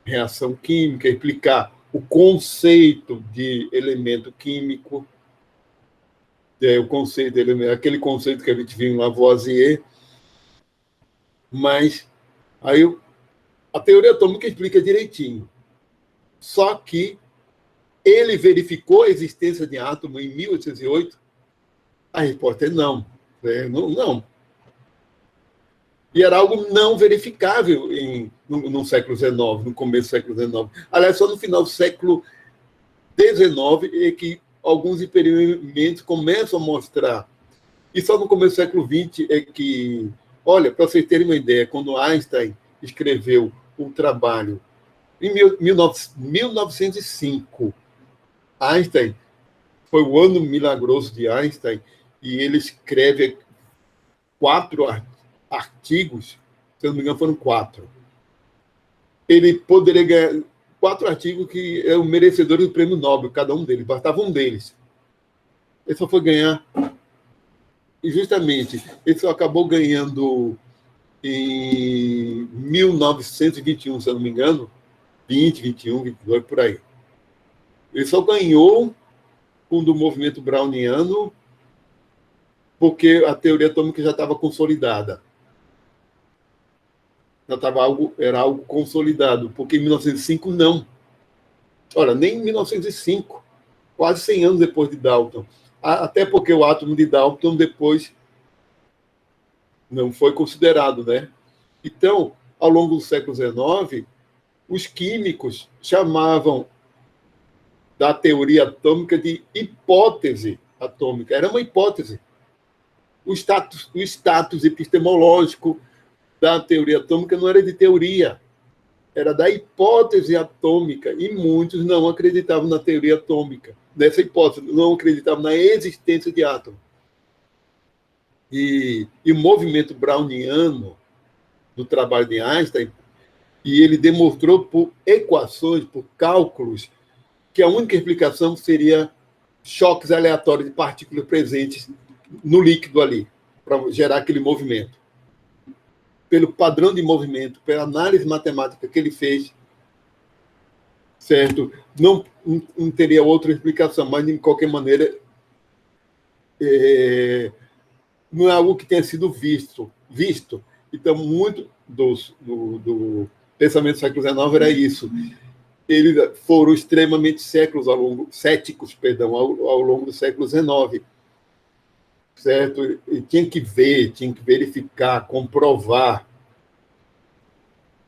reação química, explicar o conceito de elemento químico, aquele conceito que a gente viu em Lavoisier. Mas aí a teoria atômica explica direitinho. Só que ele verificou a existência de átomo em 1808? A resposta é não. Não. E era algo não verificável no século XIX, no começo do século XIX. Aliás, só no final do século XIX é que alguns experimentos começam a mostrar. E só no começo do século XX é que... Olha, para vocês terem uma ideia, quando Einstein escreveu o trabalho em 1905, Einstein, foi o ano milagroso de Einstein, e ele escreve 4 artigos, se eu não me engano, foram 4. Ele poderia ganhar 4 artigos que eram merecedores do prêmio Nobel, cada um deles, bastava um deles. Ele só foi ganhar. E justamente, ele só acabou ganhando em 1921, se eu não me engano, 20, 21, 22, por aí. Ele só ganhou com o do movimento browniano porque a teoria atômica já estava consolidada. Era algo consolidado, porque em 1905 não. Ora, nem em 1905, quase 100 anos depois de Dalton. Até porque o átomo de Dalton depois não foi considerado, né? Então, ao longo do século XIX, os químicos chamavam da teoria atômica de hipótese atômica. Era uma hipótese. O status epistemológico da teoria atômica não era de teoria, era da hipótese atômica, e muitos não acreditavam na teoria atômica, nessa hipótese, não acreditavam na existência de átomo. E o movimento browniano do trabalho de Einstein, e ele demonstrou por equações, por cálculos, que a única explicação seria choques aleatórios de partículas presentes no líquido ali, para gerar aquele movimento. Pelo padrão de movimento, pela análise matemática que ele fez, certo? Não teria outra explicação, mas, de qualquer maneira, não é algo que tenha sido visto. Então, muito do pensamento do século XIX era isso. Eles foram extremamente céticos ao longo do século XIX. Certo? E tinha que ver, tinha que verificar, comprovar.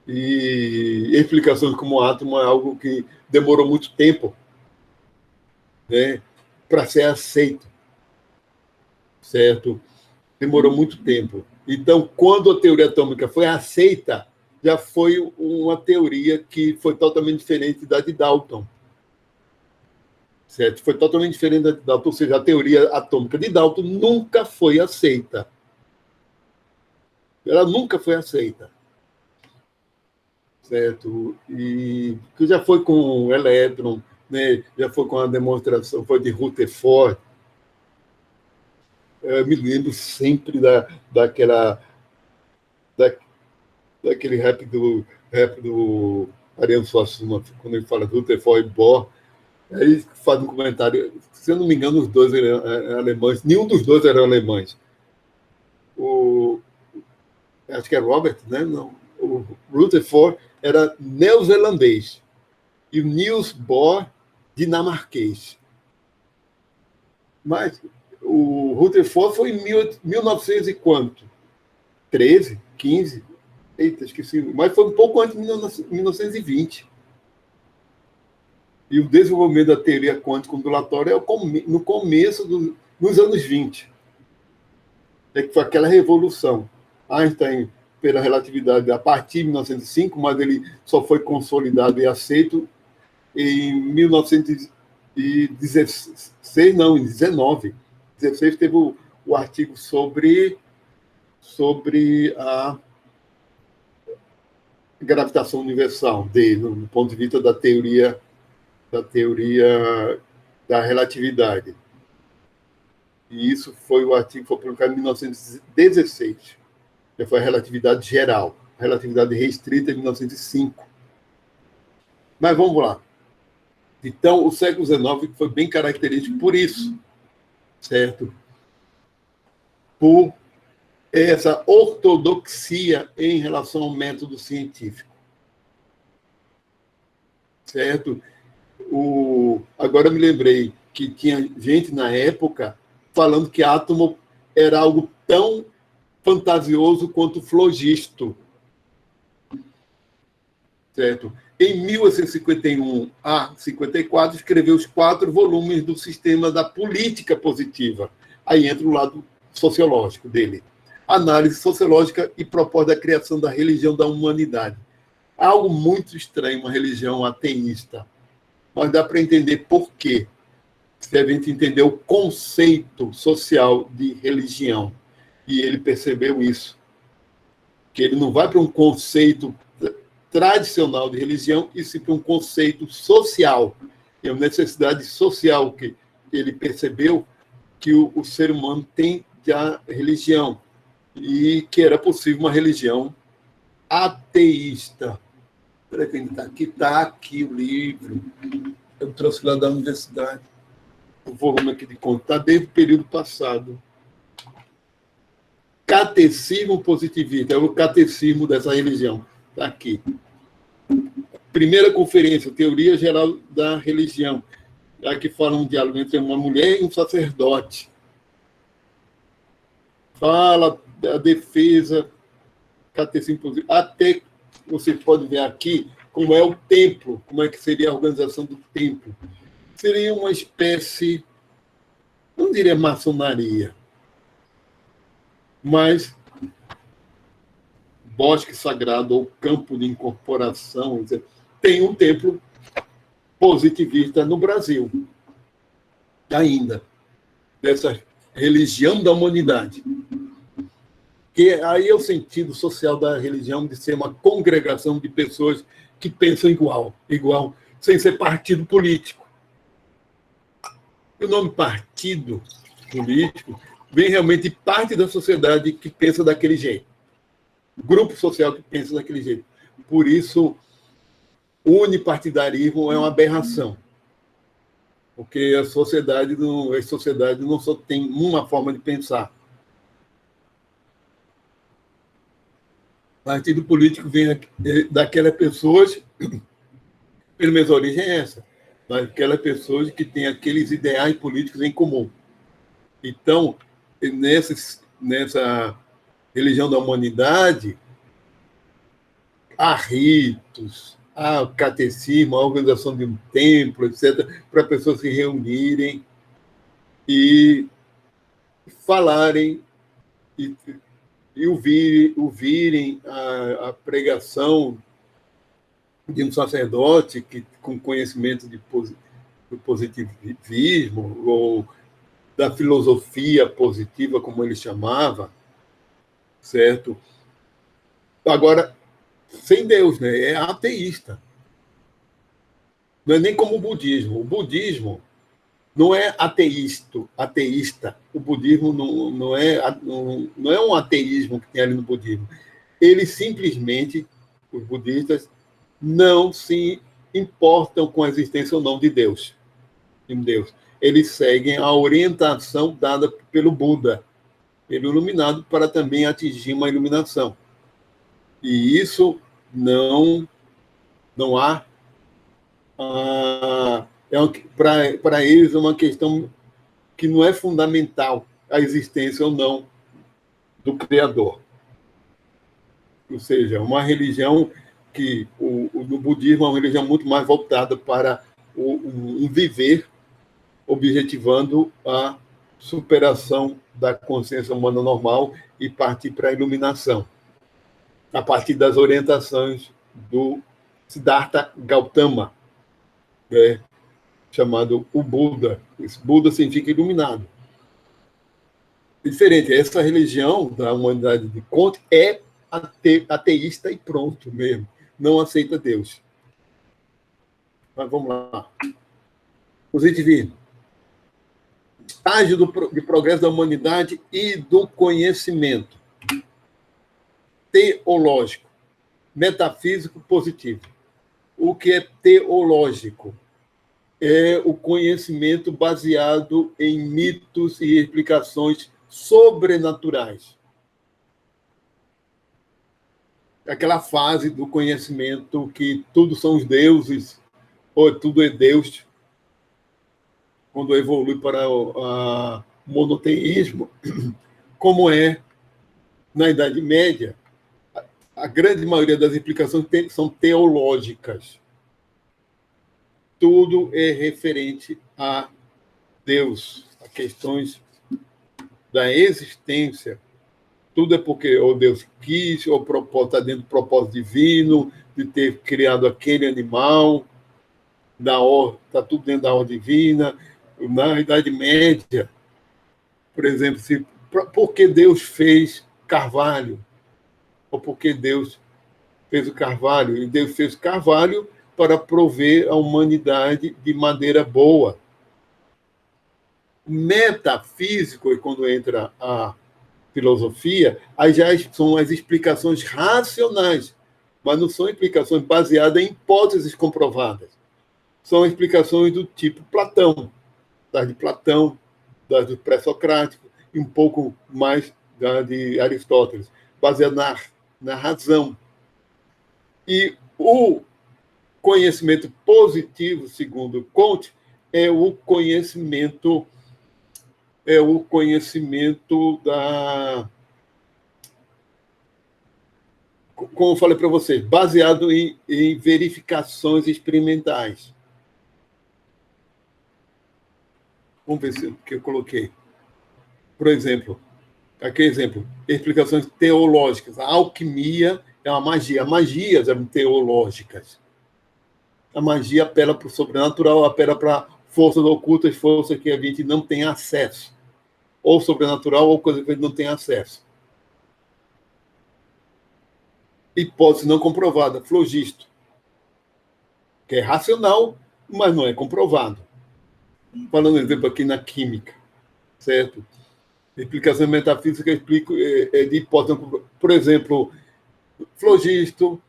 E explicações como átomo é algo que demorou muito tempo, né, para ser aceito. Certo? Demorou muito tempo. Então, quando a teoria atômica foi aceita, já foi uma teoria que foi totalmente diferente da de Dalton. Certo? Foi totalmente diferente da de Dalton, ou seja, a teoria atômica de Dalton nunca foi aceita. Ela nunca foi aceita. Certo? E que já foi com o elétron, né? Já foi com a demonstração, foi de Rutherford. Eu me lembro sempre daquele rap do Ariano Suassuna, quando ele fala de Rutherford e Bohr. Aí faz um comentário, se eu não me engano, os dois eram alemães, nenhum dos dois eram alemães. acho que é Robert, né? Não, o Rutherford era neozelandês e o Niels Bohr dinamarquês. Mas o Rutherford foi em 1900 e quanto? 13, 15? Eita, esqueci. Mas foi um pouco antes de 1920. E o desenvolvimento da teoria quântica ondulatória é no começo dos anos 20. É que foi aquela revolução. Einstein, pela relatividade, a partir de 1905, mas ele só foi consolidado e aceito em 1916, não, em 19. 16 teve o artigo sobre a gravitação universal dele, no ponto de vista da teoria da relatividade. E isso foi o artigo que foi publicado em 1916. Já foi a relatividade geral. A relatividade restrita em 1905. Mas vamos lá. Então, o século XIX foi bem característico por isso, certo? Por essa ortodoxia em relação ao método científico. Certo? Agora eu me lembrei que tinha gente na época falando que átomo era algo tão fantasioso quanto flogisto. Certo? Em 1851 a 54, escreveu os 4 volumes do Sistema da Política Positiva. Aí entra o lado sociológico dele. Análise sociológica e proposta da criação da religião da humanidade. Algo muito estranho, uma religião ateísta. Mas dá para entender por quê. Se a gente entender o conceito social de religião. E ele percebeu isso. Que ele não vai para um conceito tradicional de religião, e sim para um conceito social. É uma necessidade social que ele percebeu que o ser humano tem da religião. E que era possível uma religião ateísta. Espera que ainda está aqui. Está aqui o livro. Eu trouxe lá da universidade. O volume aqui de conta. Está desde o período passado. Catecismo positivista. É o catecismo dessa religião. Está aqui. Primeira conferência, Teoria Geral da Religião. Aqui fala um diálogo entre uma mulher e um sacerdote. Fala da defesa, catecismo positivo. Até você pode ver aqui como é o templo, como é que seria a organização do templo. Seria uma espécie, não diria maçonaria, mas bosque sagrado ou campo de incorporação. Tem um templo positivista no Brasil, ainda, dessa religião da humanidade. Que aí é o sentido social da religião, de ser uma congregação de pessoas que pensam igual, sem ser partido político. O nome partido político vem realmente de parte da sociedade que pensa daquele jeito. Grupo social que pensa daquele jeito. Por isso, o unipartidarismo é uma aberração. Porque a sociedade não só tem uma forma de pensar. O partido político vem daquelas pessoas, pelo menos a origem é essa, daquelas pessoas que têm aqueles ideais políticos em comum. Então, nessa religião da humanidade, há ritos, há catecismo, a organização de um templo, etc., para pessoas se reunirem e falarem e ouvirem a pregação de um sacerdote com conhecimento do positivismo ou da filosofia positiva, como ele chamava, certo? Agora, sem Deus, né? É ateísta. Não é nem como o budismo. O budismo não é ateísta. O budismo não é um ateísmo que tem ali no budismo. Eles simplesmente, os budistas, não se importam com a existência ou não de Deus. Eles seguem a orientação dada pelo Buda. ele é iluminado para também atingir uma iluminação. E isso não há... para eles é uma questão que não é fundamental a existência ou não do Criador. Ou seja, uma religião que, no budismo, é uma religião muito mais voltada para um viver, objetivando a superação da consciência humana normal e partir para a iluminação, a partir das orientações do Siddhartha Gautama, né, chamado o Buda. Esse Buda significa iluminado. Diferente, essa religião da humanidade de Conte é ateísta e pronto mesmo, não aceita Deus. Mas vamos lá. Positivismo. Estágio de progresso da humanidade e do conhecimento. Teológico. Metafísico positivo. O que é teológico? É o conhecimento baseado em mitos e explicações sobrenaturais. Aquela fase do conhecimento que tudo são os deuses, ou tudo é Deus, quando evolui para o monoteísmo, como é na Idade Média, a grande maioria das explicações são teológicas. Tudo é referente a Deus, a questões da existência. Tudo é porque ou Deus quis, ou está dentro do propósito divino, de ter criado aquele animal, está tudo dentro da ordem divina. Na Idade Média, por exemplo, por que Deus fez carvalho? Ou por que Deus fez o carvalho? E Deus fez o carvalho para prover a humanidade de madeira boa. Metafísico, e quando entra a filosofia, aí já são as explicações racionais, mas não são explicações baseadas em hipóteses comprovadas. São explicações do tipo Platão, das de Platão, das do pré-socrático, e um pouco mais da de Aristóteles, baseada na razão. E o conhecimento positivo, segundo Comte, é o conhecimento da... Como eu falei para vocês, baseado em verificações experimentais. Vamos ver se o que eu coloquei. Por exemplo, aquele exemplo, explicações teológicas. A alquimia é uma magia. Magias são teológicas. A magia apela para o sobrenatural, apela para forças ocultas, forças que a gente não tem acesso. Ou sobrenatural, ou coisa que a gente não tem acesso. Hipótese não comprovada, flogisto, que é racional, mas não é comprovado. Falando, por exemplo, aqui na química, certo? Explicação metafísica explico de hipótese. Por exemplo, flogisto,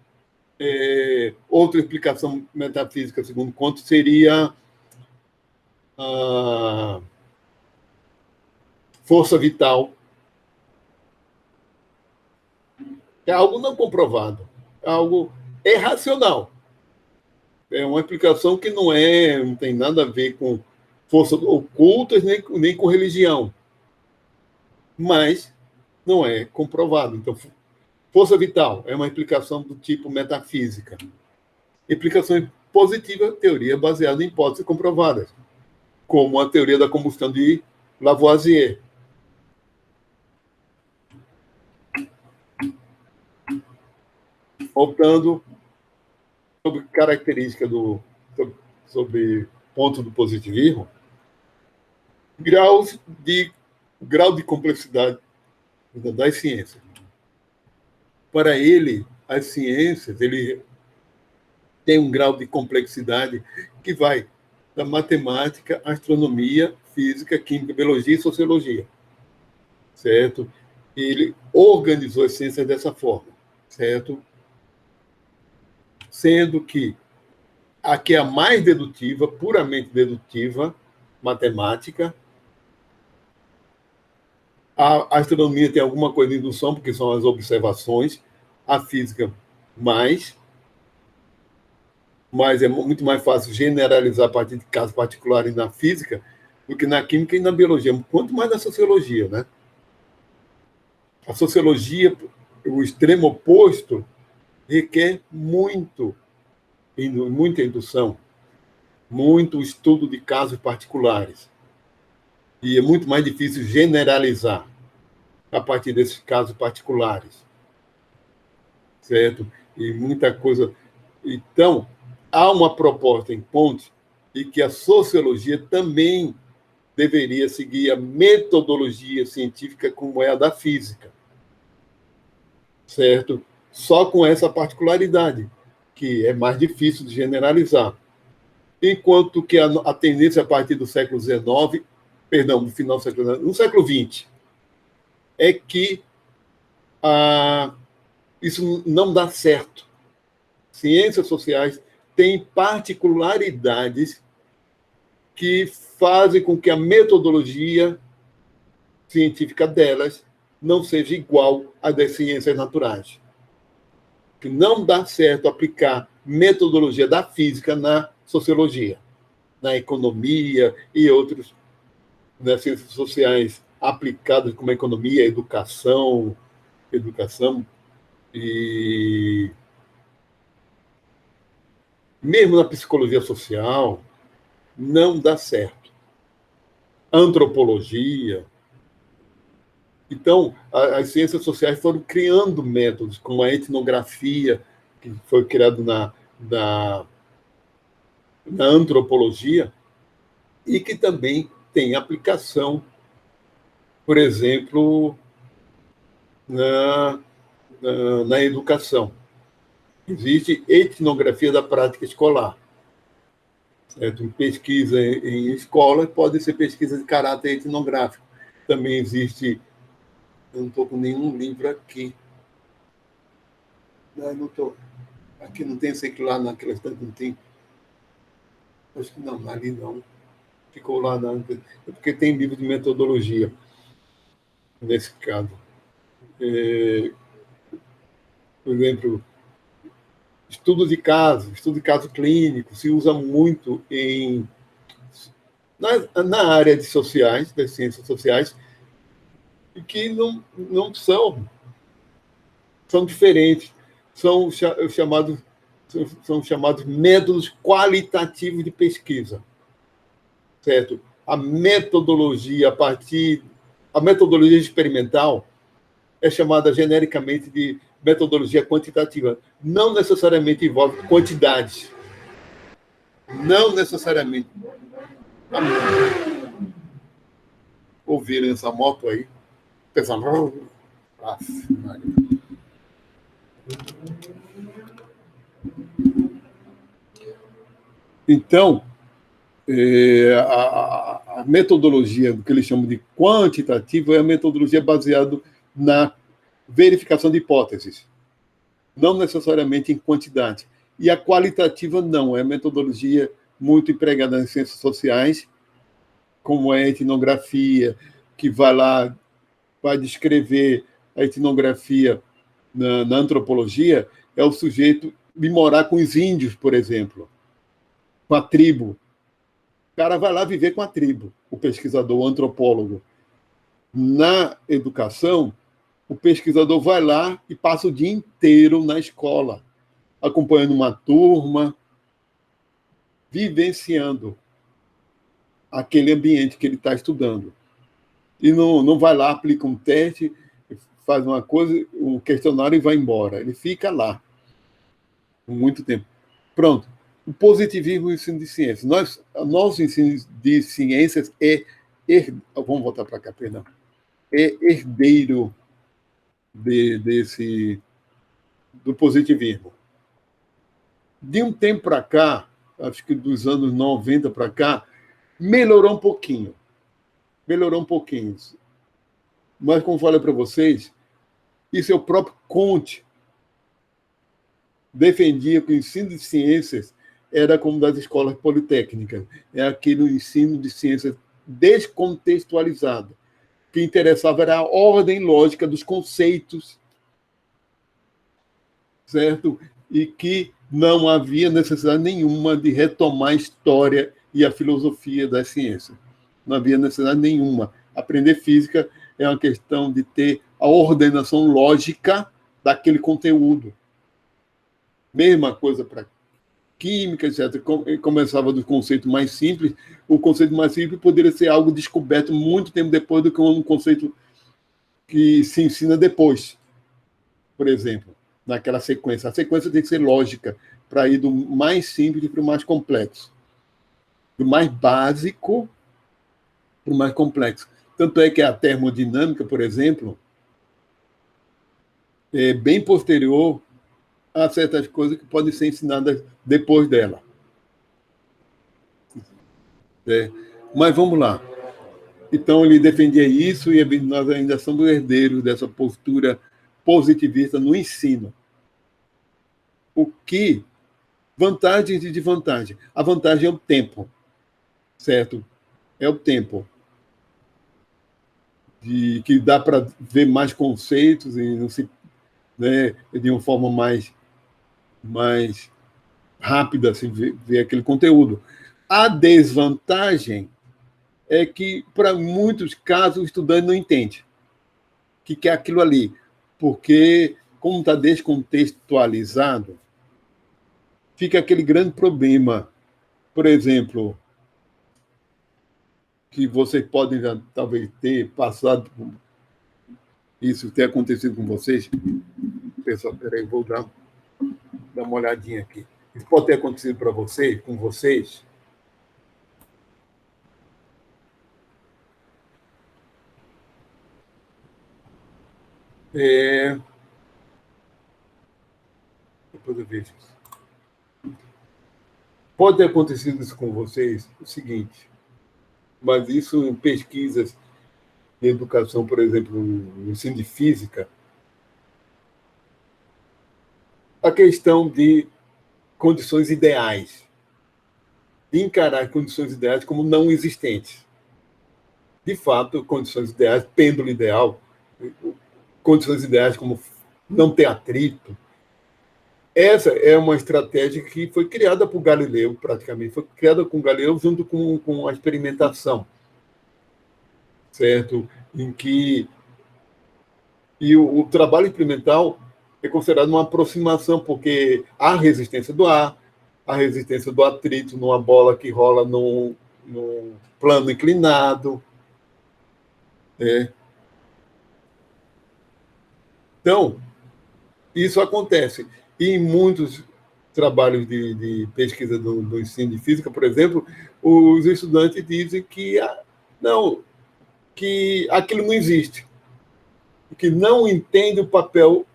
outra explicação metafísica, segundo Comte, seria a força vital. É algo não comprovado, é algo irracional. É uma explicação que não tem nada a ver com forças ocultas, nem com religião. Mas não é comprovado. Então, força vital é uma explicação do tipo metafísica. Explicação positiva, teoria baseada em hipóteses comprovadas, como a teoria da combustão de Lavoisier. Voltando sobre característica sobre ponto do positivismo, grau de complexidade das ciências. Para ele, as ciências, ele tem um grau de complexidade que vai da matemática, astronomia, física, química, biologia e sociologia, certo? E ele organizou as ciências dessa forma, certo? Sendo que aqui é a mais dedutiva, puramente dedutiva, matemática, A astronomia tem alguma coisa de indução, porque são as observações, a física mais, mas é muito mais fácil generalizar a partir de casos particulares na física do que na química e na biologia, quanto mais na sociologia, né? A sociologia, o extremo oposto, requer muita indução, muito estudo de casos particulares. E é muito mais difícil generalizar a partir desses casos particulares, certo? E muita coisa. Então, há uma proposta em ponte de que a sociologia também deveria seguir a metodologia científica como é a da física, certo? Só com essa particularidade, que é mais difícil de generalizar. Enquanto que a tendência a partir do século XIX, perdão, do final do século XIX, no século XX, é que isso não dá certo. Ciências sociais têm particularidades que fazem com que a metodologia científica delas não seja igual à das ciências naturais. Que não dá certo aplicar metodologia da física na sociologia, na economia e outros, nas ciências sociais aplicadas como a economia, educação e mesmo na psicologia social, não dá certo. Antropologia. Então, as ciências sociais foram criando métodos, como a etnografia, que foi criado na antropologia, e que também tem aplicação, por exemplo, na educação. Existe etnografia da prática escolar. Certo? Pesquisa em escola pode ser pesquisa de caráter etnográfico. Também existe. Eu não estou com nenhum livro aqui. Não estou. Aqui não tem, sei que lá naquela estante não tem. Acho que não, ali não. Ficou lá, não. Porque tem livro de metodologia, nesse caso. Por exemplo, estudo de caso clínico, se usa muito na área de sociais, das ciências sociais, e que não são diferentes. São chamados métodos qualitativos de pesquisa. Certo? A metodologia experimental é chamada genericamente de metodologia quantitativa. Não necessariamente envolve quantidades. Não necessariamente. Ouviram essa moto aí? Pensando. Então, a metodologia, que eles chamam de quantitativa, é a metodologia baseada na verificação de hipóteses, não necessariamente em quantidade. E a qualitativa não, é a metodologia muito empregada nas ciências sociais, como é a etnografia, que vai descrever a etnografia na antropologia, é o sujeito de morar com os índios, por exemplo, com a tribo. O cara vai lá viver com a tribo, o pesquisador, o antropólogo. Na educação, o pesquisador vai lá e passa o dia inteiro na escola, acompanhando uma turma, vivenciando aquele ambiente que ele está estudando. E não vai lá, aplica um teste, faz uma coisa, um questionário e vai embora. Ele fica lá por muito tempo. Pronto. O positivismo e o ensino de ciências. Nosso ensino de ciências vamos voltar para cá, perdão. É herdeiro do positivismo. De um tempo para cá, acho que dos anos 90 para cá, melhorou um pouquinho. Mas, como falei para vocês, isso é o próprio Comte defendia que o ensino de ciências era como das escolas politécnicas. É aquele ensino de ciências descontextualizado. que interessava era a ordem lógica dos conceitos, certo? E que não havia necessidade nenhuma de retomar a história e a filosofia da ciência. Não havia necessidade nenhuma. Aprender física é uma questão de ter a ordenação lógica daquele conteúdo. Mesma coisa para química, etc. Começava do conceito mais simples. O conceito mais simples poderia ser algo descoberto muito tempo depois do que um conceito que se ensina depois, por exemplo, naquela sequência. A sequência tem que ser lógica, para ir do mais simples para o mais complexo. Do mais básico para o mais complexo. Tanto é que a termodinâmica, por exemplo, é bem posterior a certas coisas que podem ser ensinadas depois dela. Mas vamos lá. Então, ele defendia isso e nós ainda somos herdeiros dessa postura positivista no ensino. O que? Vantagens e desvantagens. A vantagem é o tempo, certo? É o tempo. Que dá para ver mais conceitos e não se, né, de uma forma mais rápida, assim, ver aquele conteúdo. A desvantagem é que, para muitos casos, o estudante não entende o que é aquilo ali, porque, como está descontextualizado, fica aquele grande problema. Por exemplo, que vocês podem já, talvez, ter passado por isso, ter acontecido com vocês. Pessoal, peraí, vou dar uma olhadinha aqui. Isso pode ter acontecido para vocês, com vocês. Depois eu vejo isso. Pode ter acontecido isso com vocês, o seguinte, mas isso em pesquisas de educação, por exemplo, no ensino de física, a questão de condições ideais, de encarar condições ideais como não existentes. De fato, condições ideais, pêndulo ideal, condições ideais como não ter atrito. Essa é uma estratégia que foi criada por Galileu, praticamente. Foi criada com Galileu junto com a experimentação, certo? Em que o trabalho experimental é considerado uma aproximação, porque há resistência do ar, a resistência do atrito numa bola que rola num plano inclinado. Então, isso acontece. E em muitos trabalhos de pesquisa do ensino de física, por exemplo, os estudantes dizem que que aquilo não existe, que não entende o papel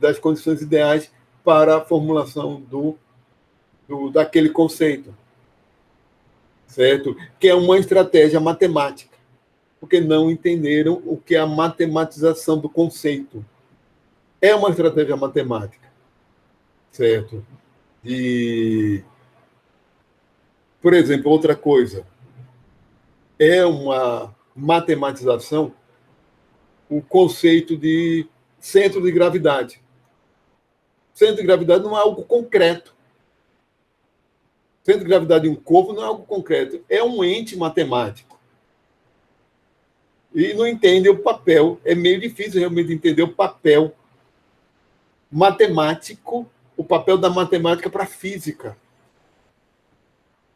das condições ideais para a formulação daquele conceito, certo? Que é uma estratégia matemática, porque não entenderam o que é a matematização do conceito. É uma estratégia matemática, certo? Por exemplo, outra coisa, é uma matematização o conceito de centro de gravidade. Centro de gravidade não é algo concreto. Centro de gravidade de um corpo não é algo concreto, é um ente matemático. E não entende o papel, é meio difícil realmente entender o papel matemático, o papel da matemática para a física.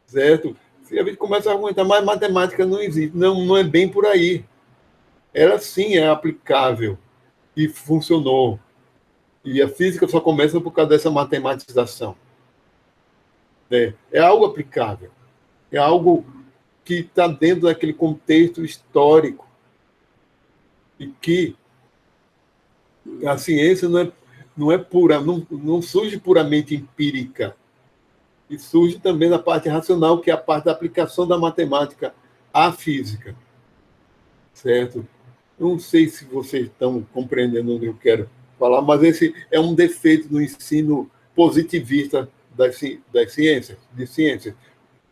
Certo? Se a gente começa a argumentar, mas matemática não existe. Não é bem por aí. Ela sim é aplicável e funcionou. E a física só começa por causa dessa matematização. É algo aplicável. É algo que está dentro daquele contexto histórico. E que a ciência não é pura, não surge puramente empírica. E surge também na parte racional, que é a parte da aplicação da matemática à física. Certo? Não sei se vocês estão compreendendo o que eu quero falar, mas esse é um defeito do ensino positivista das ciências, de ciências.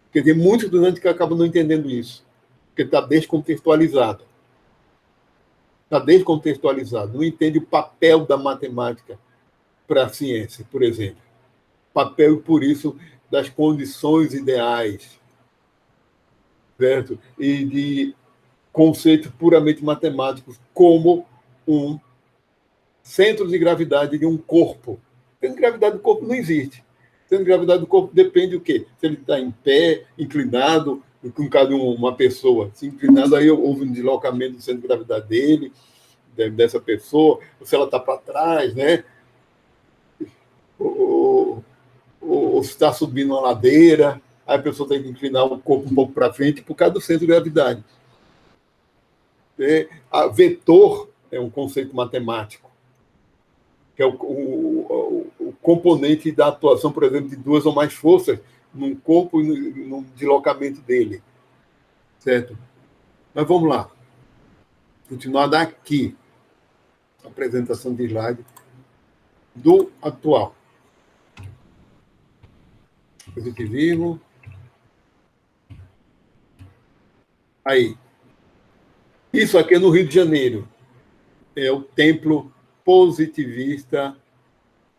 Porque tem muitos estudantes que acabam não entendendo isso, porque está descontextualizado. está descontextualizado, não entende o papel da matemática para a ciência, por exemplo. Papel, por isso, das condições ideais, certo? E de conceitos puramente matemáticos, como um centro de gravidade de um corpo. Centro de gravidade do corpo não existe. Centro de gravidade do corpo depende do quê? Se ele está em pé, inclinado, com cada uma pessoa. Se inclinado, aí houve um deslocamento do centro de gravidade dele, dessa pessoa, ou se ela está para trás, né? Ou se está subindo uma ladeira, aí a pessoa tem que inclinar o corpo um pouco para frente por causa do centro de gravidade. A vetor é um conceito matemático, que é o componente da atuação, por exemplo, de duas ou mais forças num corpo e no deslocamento dele. Certo? Mas vamos lá. Continuar daqui. Apresentação de slide do atual. Positivismo. Aí. Isso aqui é no Rio de Janeiro. É o templo positivista,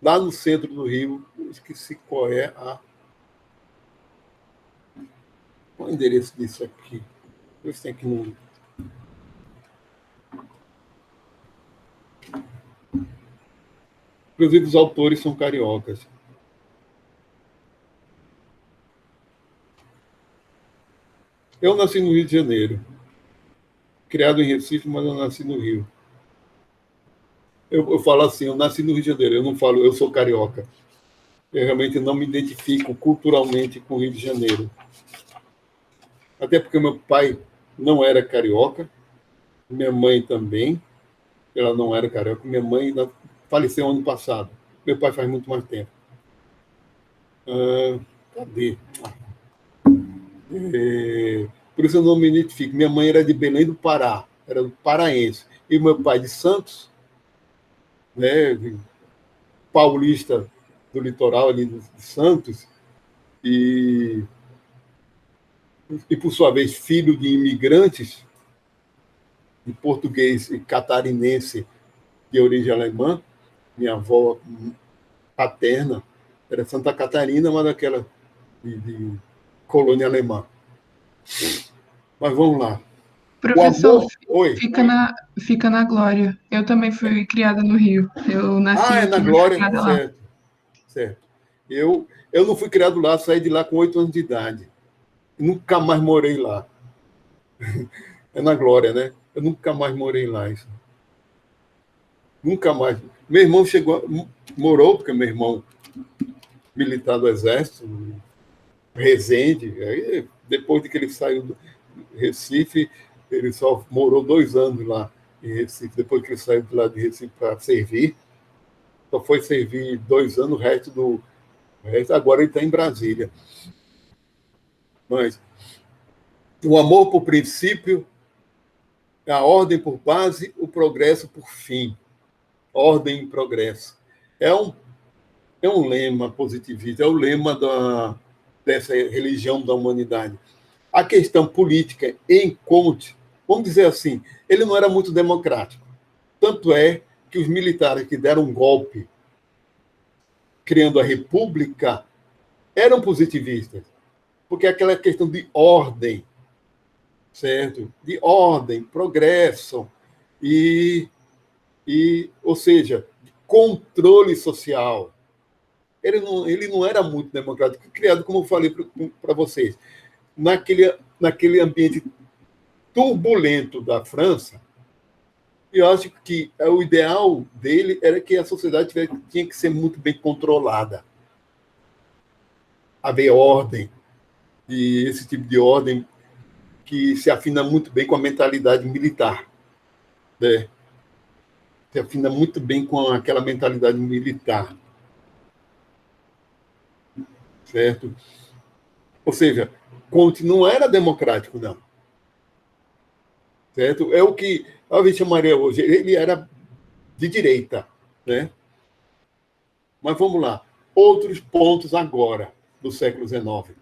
lá no centro do Rio. Eu esqueci qual é qual é o endereço disso aqui. Eu sei que não. Inclusive, os autores são cariocas. Eu nasci no Rio de Janeiro. Criado em Recife, mas eu nasci no Rio. Eu falo assim, eu nasci no Rio de Janeiro, eu não falo, eu sou carioca. Eu realmente não me identifico culturalmente com o Rio de Janeiro. Até porque meu pai não era carioca, minha mãe também, ela não era carioca. Minha mãe faleceu ano passado. Meu pai faz muito mais tempo. Cadê? Por isso eu não me identifico. Minha mãe era de Belém do Pará, era do paraense. E meu pai de Santos, né, paulista do litoral ali de Santos, e por sua vez, filho de imigrantes, de português e catarinense de origem alemã. Minha avó paterna era Santa Catarina, mas daquela de colônia alemã. Mas vamos lá. Professor, Oi. fica na Glória. Eu também fui criada no Rio. Eu nasci É na aqui, mas fui Glória, criada lá. certo. Certo. Eu não fui criado lá, saí de lá com 8 anos de idade. Nunca mais morei lá. É na Glória, né? Eu nunca mais morei lá. Isso. Nunca mais. Meu irmão morou, porque meu irmão militar do Exército, Resende, aí, depois de que ele saiu do Recife, ele só morou 2 anos lá em Recife, depois que ele saiu de lá de Recife para servir, só foi servir 2 anos, o resto agora ele está em Brasília. Mas o amor por princípio, a ordem por base, o progresso por fim. Ordem e progresso. É um lema positivista, é o lema dessa religião da humanidade. A questão política em Conte, vamos dizer assim, ele não era muito democrático. Tanto é que os militares que deram um golpe criando a República eram positivistas, porque aquela questão de ordem, certo? De ordem, progresso ou seja, de controle social. Ele não era muito democrático, criado, como eu falei para vocês, naquele ambiente turbulento da França. E eu acho que o ideal dele era que a sociedade tinha que ser muito bem controlada. Haver ordem, e esse tipo de ordem que se afina muito bem com a mentalidade militar. Né? Se afina muito bem com aquela mentalidade militar. Certo? Ou seja, Conte não era democrático, não. Certo? É o que a gente chamaria hoje. Ele era de direita. Né? Mas vamos lá. Outros pontos agora, do século XIX.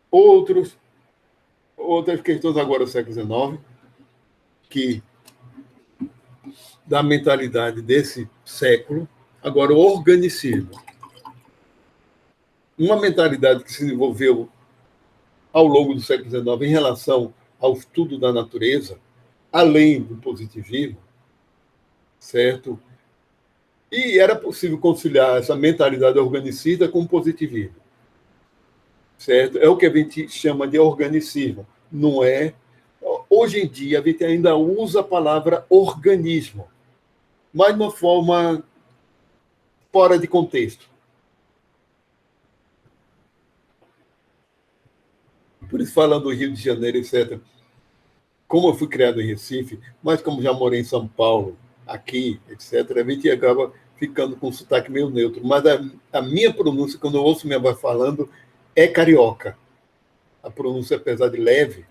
Outras questões agora do século XIX, que da mentalidade desse século. Agora, o organicismo. Uma mentalidade que se desenvolveu ao longo do século XIX em relação ao estudo da natureza, além do positivismo, certo? E era possível conciliar essa mentalidade organicista com o positivismo, certo? É o que a gente chama de organicismo, não é? Hoje em dia, a gente ainda usa a palavra organismo, mas de uma forma fora de contexto. Por isso, falando do Rio de Janeiro, etc., como eu fui criado em Recife, mas como já morei em São Paulo, aqui, etc., a gente acaba ficando com um sotaque meio neutro. Mas a minha pronúncia, quando eu ouço minha voz falando, é carioca. A pronúncia, apesar de leve,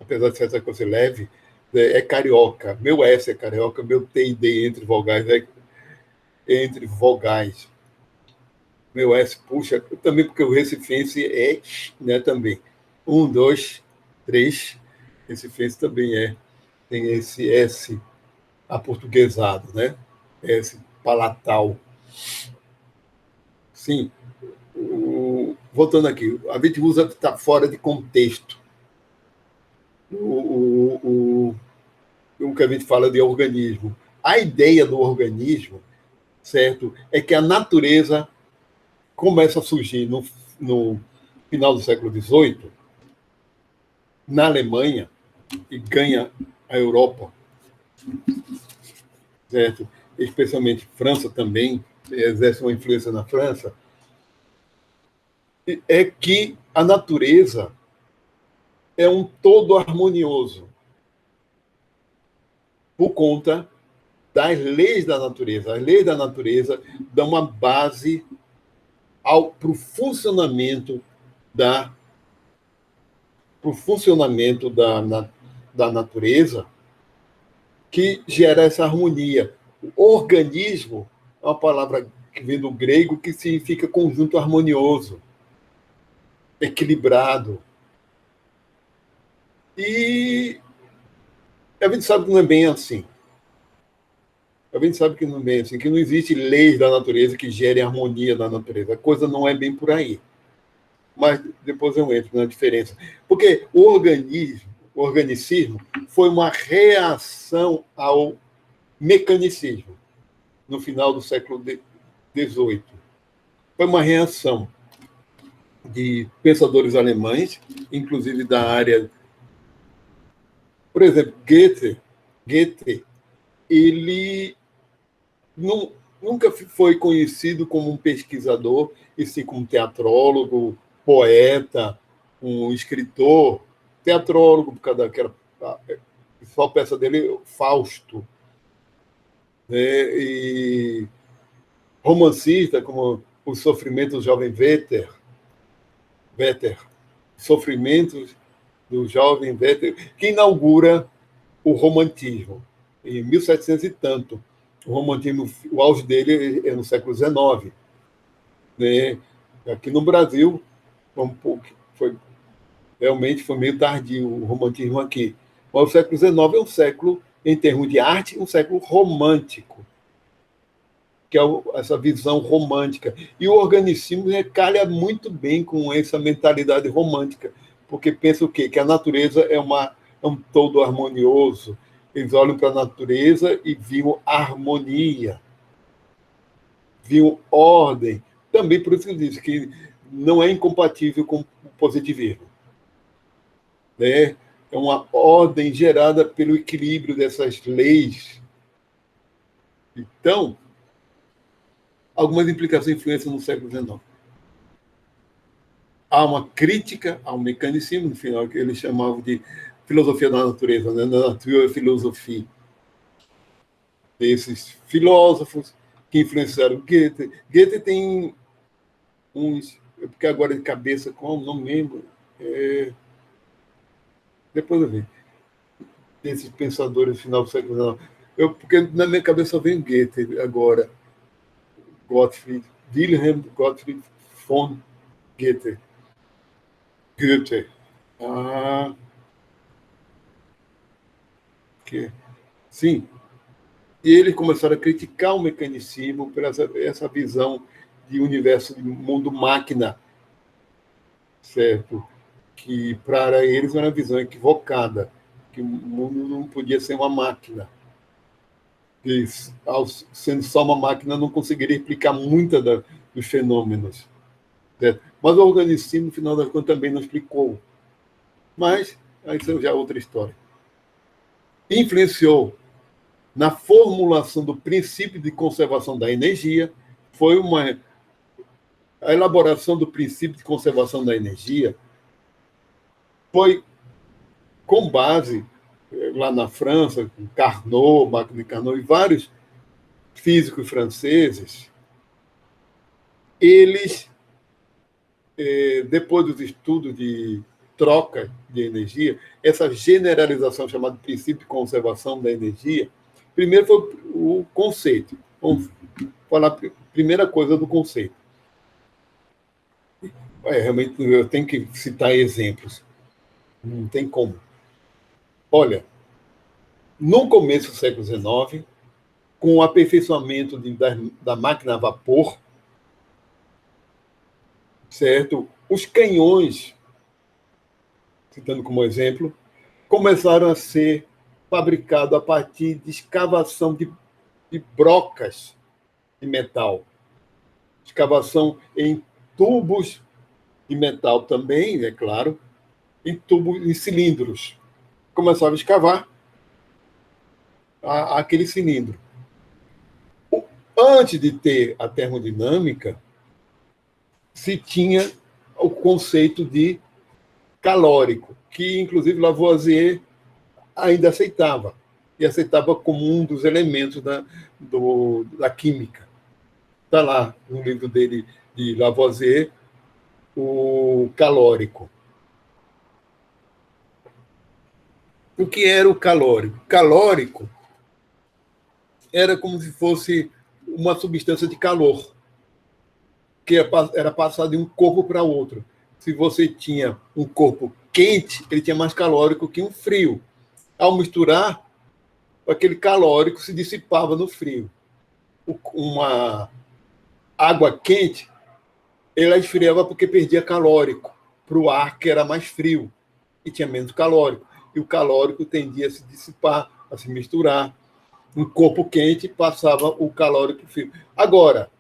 apesar de ser essa coisa leve, é carioca. Meu S é carioca, meu T e D entre vogais é entre vogais. Meu S puxa, também porque o recifense é, né, também. 1, 2, 3. Recifense também tem esse S aportuguesado, né? S palatal. Sim. Voltando aqui, a gente usa que está fora de contexto. O que a gente fala de organismo. A ideia do organismo, certo, é que a natureza começa a surgir no final do século XVIII, na Alemanha, e ganha a Europa, certo? Especialmente França também, exerce uma influência na França, é que a natureza é um todo harmonioso por conta das leis da natureza. As leis da natureza dão uma base para o funcionamento da natureza, que gera essa harmonia. O organismo é uma palavra que vem do grego que significa conjunto harmonioso, equilibrado. E a gente sabe que não é bem assim. A gente sabe que não é bem assim, que não existe leis da natureza que gerem harmonia da natureza. A coisa não é bem por aí. Mas depois eu entro na diferença. Porque o organicismo, foi uma reação ao mecanicismo no final do século XVIII. Foi uma reação de pensadores alemães, inclusive da área. Por exemplo, Goethe, ele nunca foi conhecido como um pesquisador, e sim como teatrólogo, poeta, um escritor, teatrólogo, por causa daquela. A principal peça dele, Fausto, né? E romancista, como Os Sofrimentos do Jovem Werther, Sofrimentos do Jovem Werther, que inaugura o romantismo, em 1700 e tanto. O romantismo, o auge dele é no século XIX. Né? Aqui no Brasil, realmente foi meio tardio o romantismo aqui. Mas o século XIX é um século, em termos de arte, um século romântico, que é essa visão romântica. E o organicismo calha muito bem com essa mentalidade romântica, porque pensa o quê? Que a natureza é um todo harmonioso. Eles olham para a natureza e viam harmonia, viam ordem. Também por isso que eu disse que não é incompatível com o positivismo. Né? É uma ordem gerada pelo equilíbrio dessas leis. Então, algumas implicações e influências no século XIX. Há uma crítica ao mecanicismo, no final, que eles chamavam de filosofia da natureza, né? Natura filosofia. Esses filósofos que influenciaram Goethe. Goethe tem uns, porque agora de cabeça, como, não lembro, depois eu vi, desses pensadores do final do século XIX. Porque na minha cabeça vem Goethe agora, Wilhelm Gottfried von Goethe. Goethe. Sim. E eles começaram a criticar o mecanicismo por essa visão de universo, de mundo máquina, certo? Que para eles era uma visão equivocada, que o mundo não podia ser uma máquina. Que, sendo só uma máquina, não conseguiria explicar muitos dos fenômenos. Certo? Mas o organicismo, no final das contas, também não explicou. Mas, isso já é outra história. Influenciou na formulação do princípio de conservação da energia, foi a elaboração do princípio de conservação da energia foi com base lá na França, com Carnot, Marc de Carnot e vários físicos franceses. Eles, depois dos estudos de troca de energia, essa generalização chamada princípio de conservação da energia, primeiro foi o conceito. Vamos falar a primeira coisa do conceito. Realmente, eu tenho que citar exemplos. Não tem como. Olha, no começo do século XIX, com o aperfeiçoamento da máquina a vapor, certo? Os canhões, citando como exemplo, começaram a ser fabricados a partir de escavação de brocas de metal. Escavação em tubos de metal também, é claro, em cilindros. Começaram a escavar aquele cilindro. Antes de ter a termodinâmica, se tinha o conceito de calórico, que inclusive Lavoisier ainda aceitava, e aceitava como um dos elementos da química. Está lá no livro dele, de Lavoisier, o calórico. O que era o calórico? Calórico era como se fosse uma substância de calor, que era passada de um corpo para outro. Se você tinha um corpo quente, ele tinha mais calórico que um frio. Ao misturar, aquele calórico se dissipava no frio. Uma água quente, ela esfriava porque perdia calórico para o ar, que era mais frio e tinha menos calórico. E o calórico tendia a se dissipar, a se misturar. Um corpo quente passava o calórico frio. Agora,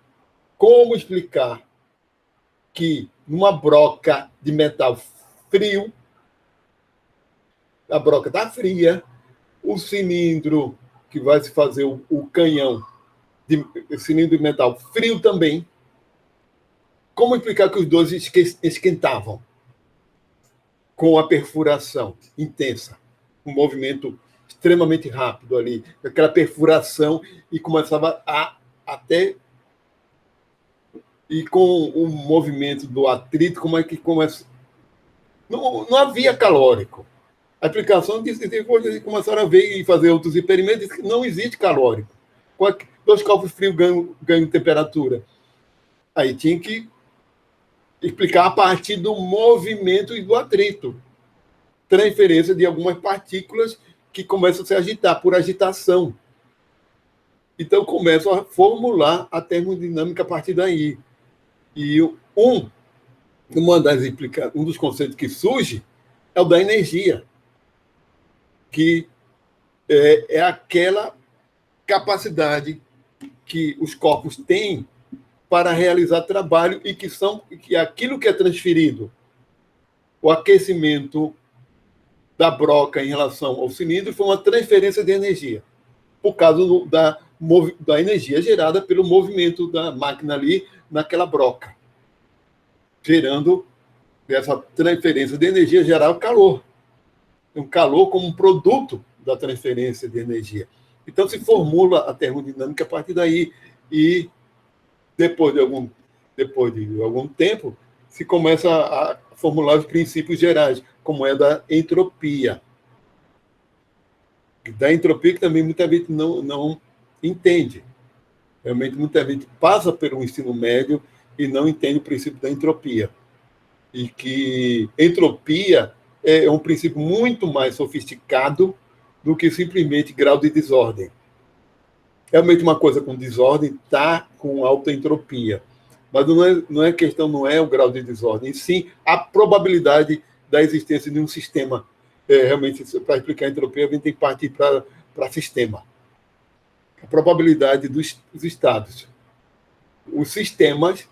como explicar que numa broca de metal frio, a broca está fria, o cilindro que vai se fazer o canhão, cilindro de metal frio também, como explicar que os dois esquentavam com a perfuração intensa, um movimento extremamente rápido ali, aquela perfuração, e começava até... E com o movimento do atrito, como é que começa? Não havia calórico. A aplicação depois começaram a ver e fazer outros experimentos, que não existe calórico. Dois copos frios ganham temperatura. Aí tinha que explicar a partir do movimento e do atrito. Transferência de algumas partículas que começam a se agitar, por agitação. Então, começam a formular a termodinâmica a partir daí. E um dos conceitos que surge é o da energia, que é aquela capacidade que os corpos têm para realizar trabalho e que aquilo que é transferido, o aquecimento da broca em relação ao cilindro, foi uma transferência de energia, por causa da energia gerada pelo movimento da máquina ali naquela broca, gerando essa transferência de energia, gerar calor. Um calor como um produto da transferência de energia. Então, se formula a termodinâmica a partir daí. E, depois de algum tempo, se começa a formular os princípios gerais, como é da entropia. Da entropia que também muita gente não entende. Realmente, muita gente passa pelo ensino médio e não entende o princípio da entropia. E que entropia é um princípio muito mais sofisticado do que simplesmente grau de desordem. Realmente uma coisa com desordem está com alta entropia. Mas não é questão, não é o grau de desordem, e sim a probabilidade da existência de um sistema. Realmente, para explicar a entropia, a gente tem que partir para sistema. A probabilidade dos estados. Os sistemas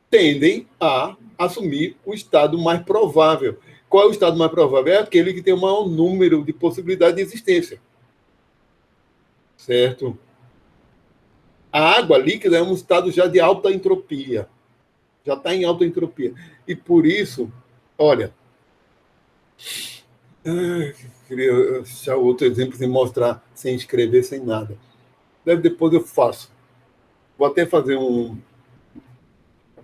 tendem a assumir o estado mais provável. Qual é o estado mais provável? É aquele que tem o maior número de possibilidades de existência. Certo? A água líquida é um estado já de alta entropia. Já está em alta entropia. E por isso, olha, queria achar outro exemplo sem mostrar, sem escrever, sem nada. Depois eu faço. Vou até fazer um.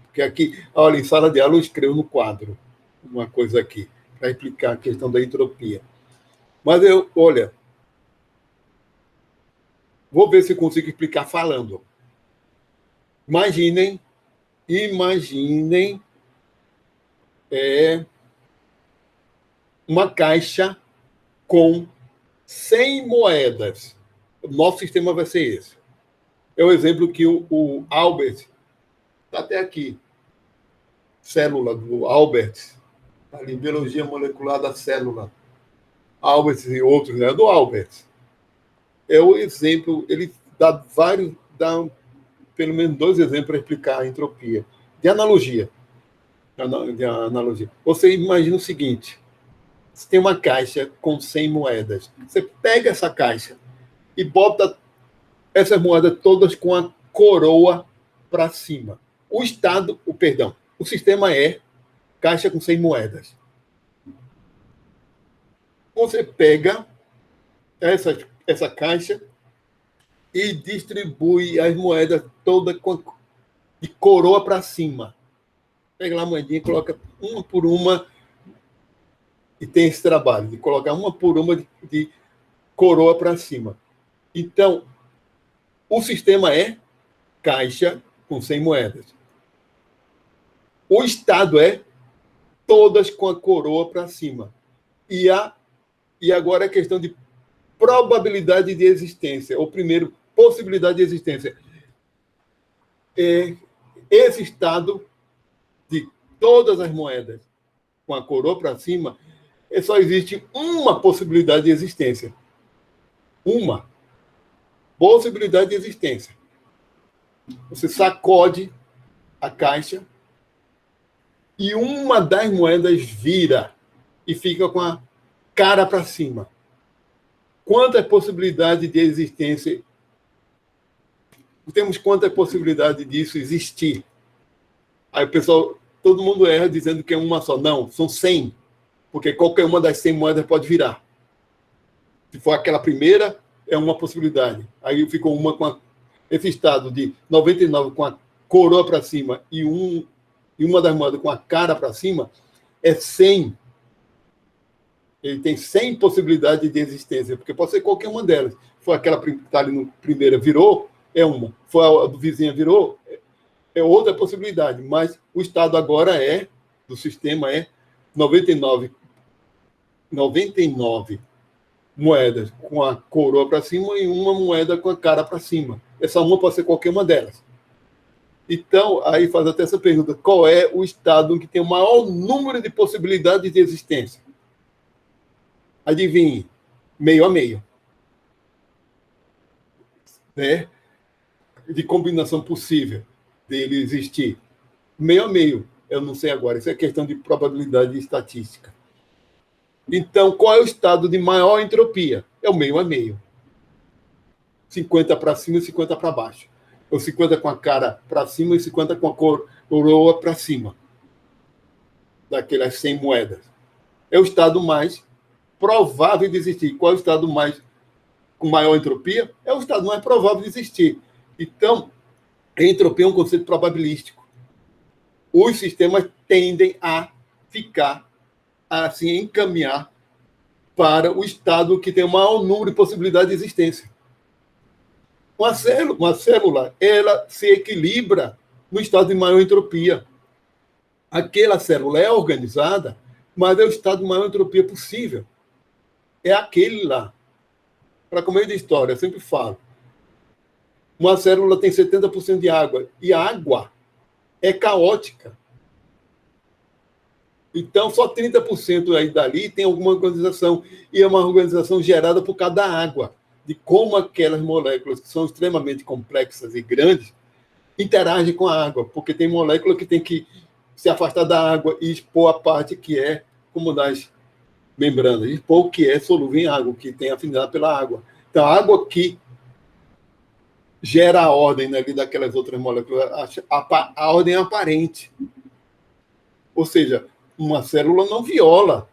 Porque aqui, olha, em sala de aula eu escrevo no quadro uma coisa aqui, para explicar a questão da entropia. Mas olha, vou ver se eu consigo explicar falando. Imaginem uma caixa com 100 moedas. O nosso sistema vai ser esse. É o exemplo que o Albert, está até aqui, célula do Albert, ali, biologia molecular da célula. Albert e outros, né? Do Albert. É o exemplo, ele dá pelo menos 2 exemplos para explicar a entropia. De analogia. Você imagina o seguinte: você tem uma caixa com 100 moedas. Você pega essa caixa e bota essas moedas todas com a coroa para cima. O sistema é caixa com 100 moedas. Você pega essa caixa e distribui as moedas todas de coroa para cima. Pega lá a moedinha e coloca uma por uma, e tem esse trabalho de colocar uma por uma de coroa para cima. Então, o sistema é caixa com 100 moedas. O estado é todas com a coroa para cima. E agora a questão de probabilidade de existência, ou primeiro, possibilidade de existência. Esse estado de todas as moedas com a coroa para cima, só existe uma possibilidade de existência. Uma possibilidade de existência. Você sacode a caixa e uma das moedas vira e fica com a cara para cima. Quantas possibilidades de existência? Temos quantas possibilidades disso existir? Aí o pessoal, todo mundo erra dizendo que é uma só. Não, são 100, porque qualquer uma das 100 moedas pode virar. Se for aquela primeira, é uma possibilidade. Aí ficou uma com esse estado de 99 com a coroa para cima e uma das moedas com a cara para cima, é 100. Ele tem 100 possibilidades de existência, porque pode ser qualquer uma delas. Se for aquela que está ali no primeira, virou, é uma. Se for a do vizinho, virou, é outra possibilidade. Mas o estado agora do sistema é 99 moedas com a coroa para cima e uma moeda com a cara para cima. Essa uma pode ser qualquer uma delas. Então, aí faz até essa pergunta: qual é o estado que tem o maior número de possibilidades de existência? Adivinhe, meio a meio. Né? De combinação possível dele existir. Meio a meio, eu não sei agora. Isso é questão de probabilidade e estatística. Então, qual é o estado de maior entropia? É o meio a meio. 50 para cima e 50 para baixo. Ou 50 com a cara para cima e 50 com a coroa para cima. Daquelas 100 moedas. É o estado mais provável de existir. Qual é o estado com maior entropia? É o estado mais provável de existir. Então, a entropia é um conceito probabilístico. Os sistemas tendem a assim, encaminhar para o estado que tem o maior número de possibilidades de existência. Uma célula, ela se equilibra no estado de maior entropia. Aquela célula é organizada, mas é o estado de maior entropia possível. é aquele lá. Para começo de história, eu sempre falo. Uma célula tem 70% de água, e a água é caótica. Então, só 30% aí dali tem alguma organização, e é uma organização gerada por causa da água, de como aquelas moléculas, que são extremamente complexas e grandes, interagem com a água, porque tem molécula que tem que se afastar da água e expor a parte que é como das membranas, expor o que é solúvel em água, que tem afinidade pela água. Então, a água que gera a ordem ali daquelas outras moléculas, a ordem é aparente. Ou seja, uma célula não viola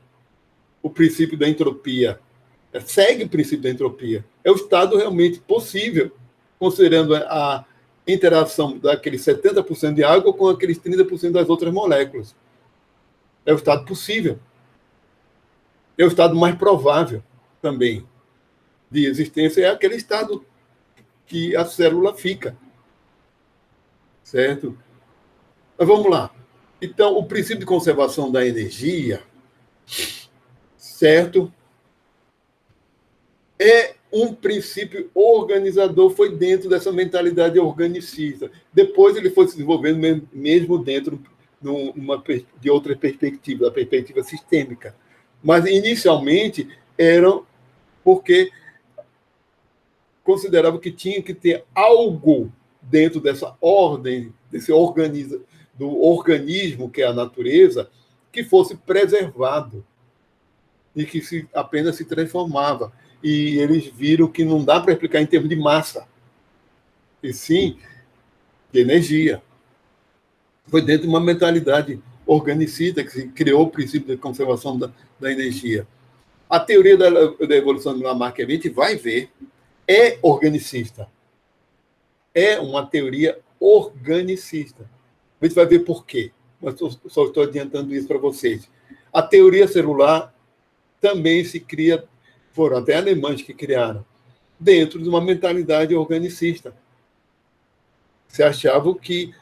o princípio da entropia, segue o princípio da entropia. É o estado realmente possível, considerando a interação daqueles 70% de água com aqueles 30% das outras moléculas. É o estado possível. É o estado mais provável também de existência, é aquele estado que a célula fica. Certo? Mas vamos lá. Então, o princípio de conservação da energia, certo? É um princípio organizador, foi dentro dessa mentalidade organicista. Depois ele foi se desenvolvendo mesmo dentro de outra perspectiva, da perspectiva sistêmica. Mas, inicialmente, eram porque considerava que tinha que ter algo dentro dessa ordem, do organismo que é a natureza, que fosse preservado e que apenas se transformava. E eles viram que não dá para explicar em termos de massa, e sim de energia. Foi dentro de uma mentalidade organicista que se criou o princípio de conservação da energia. A teoria da evolução de Lamarck, a gente vai ver, é organicista. É uma teoria organicista. A gente vai ver por quê, mas só estou adiantando isso para vocês. A teoria celular também se cria, foram até alemães que criaram, dentro de uma mentalidade organicista. Se achavam que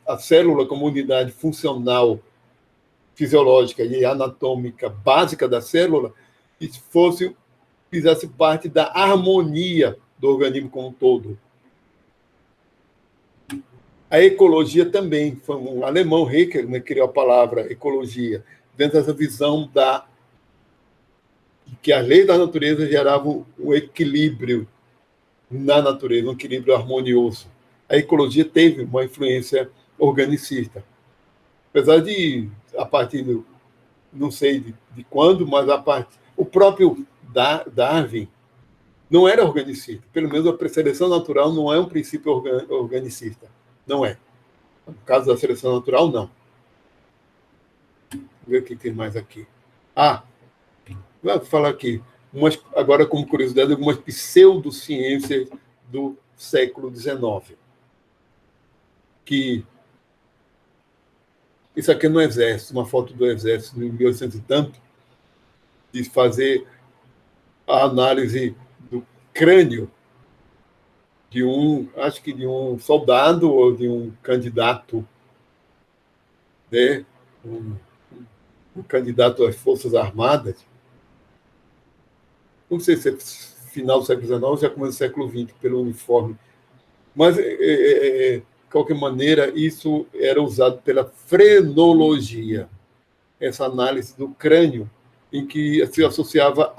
a célula como unidade funcional, fisiológica e anatômica básica da célula fizesse parte da harmonia do organismo como um todo. A ecologia também, foi um alemão, Haeckel, que criou a palavra ecologia, dentro dessa visão que as leis da natureza geravam um equilíbrio na natureza, um equilíbrio harmonioso. A ecologia teve uma influência organicista. Apesar de, a partir do, não sei de quando, mas o próprio Darwin não era organicista. Pelo menos a seleção natural não é um princípio organicista. Não é. No caso da seleção natural, não. Vou ver o que tem mais aqui. Vou falar aqui. Agora, como curiosidade, algumas pseudociências do século XIX. Isso aqui é no Exército, uma foto do Exército, em 1800 e tanto, de fazer a análise do crânio de acho que de um soldado ou de um candidato, né? Um candidato às Forças Armadas. Não sei se é final do século XIX ou já começo do século XX, pelo uniforme. Mas, de qualquer maneira, isso era usado pela frenologia, essa análise do crânio, em que se associava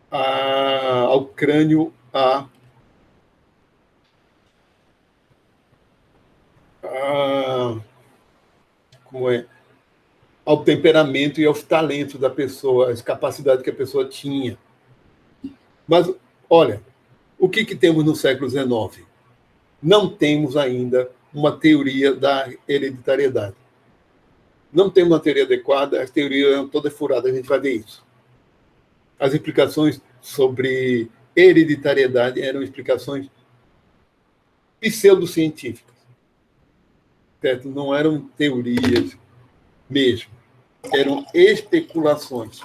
ao crânio ao temperamento e aos talentos da pessoa, as capacidades que a pessoa tinha. Mas, olha, o que temos no século XIX? Não temos ainda uma teoria da hereditariedade. Não temos uma teoria adequada, as teorias são todas furadas, a gente vai ver isso. As explicações sobre hereditariedade eram explicações pseudocientíficas. Certo? Não eram teorias mesmo. Eram especulações.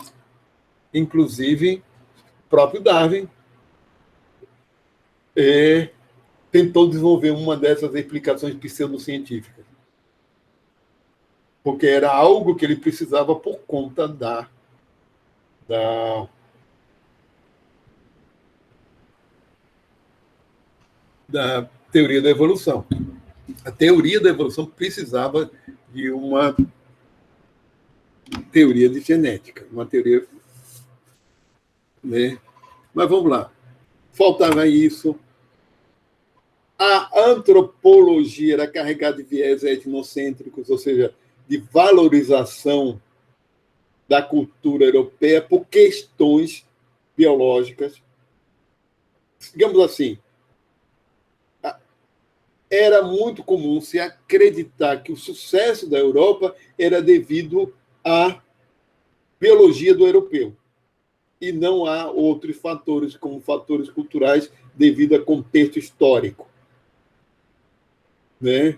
Inclusive, o próprio Darwin tentou desenvolver uma dessas explicações pseudocientíficas. Porque era algo que ele precisava por conta da, da teoria da evolução. A teoria da evolução precisava de uma teoria de genética, uma teoria, né? Mas vamos lá. Faltava isso. A antropologia era carregada de viés etnocêntricos, ou seja, de valorização da cultura europeia por questões biológicas. Digamos assim, era muito comum se acreditar que o sucesso da Europa era devido à biologia do europeu e não a outros fatores, como fatores culturais, devido a contexto histórico. Né?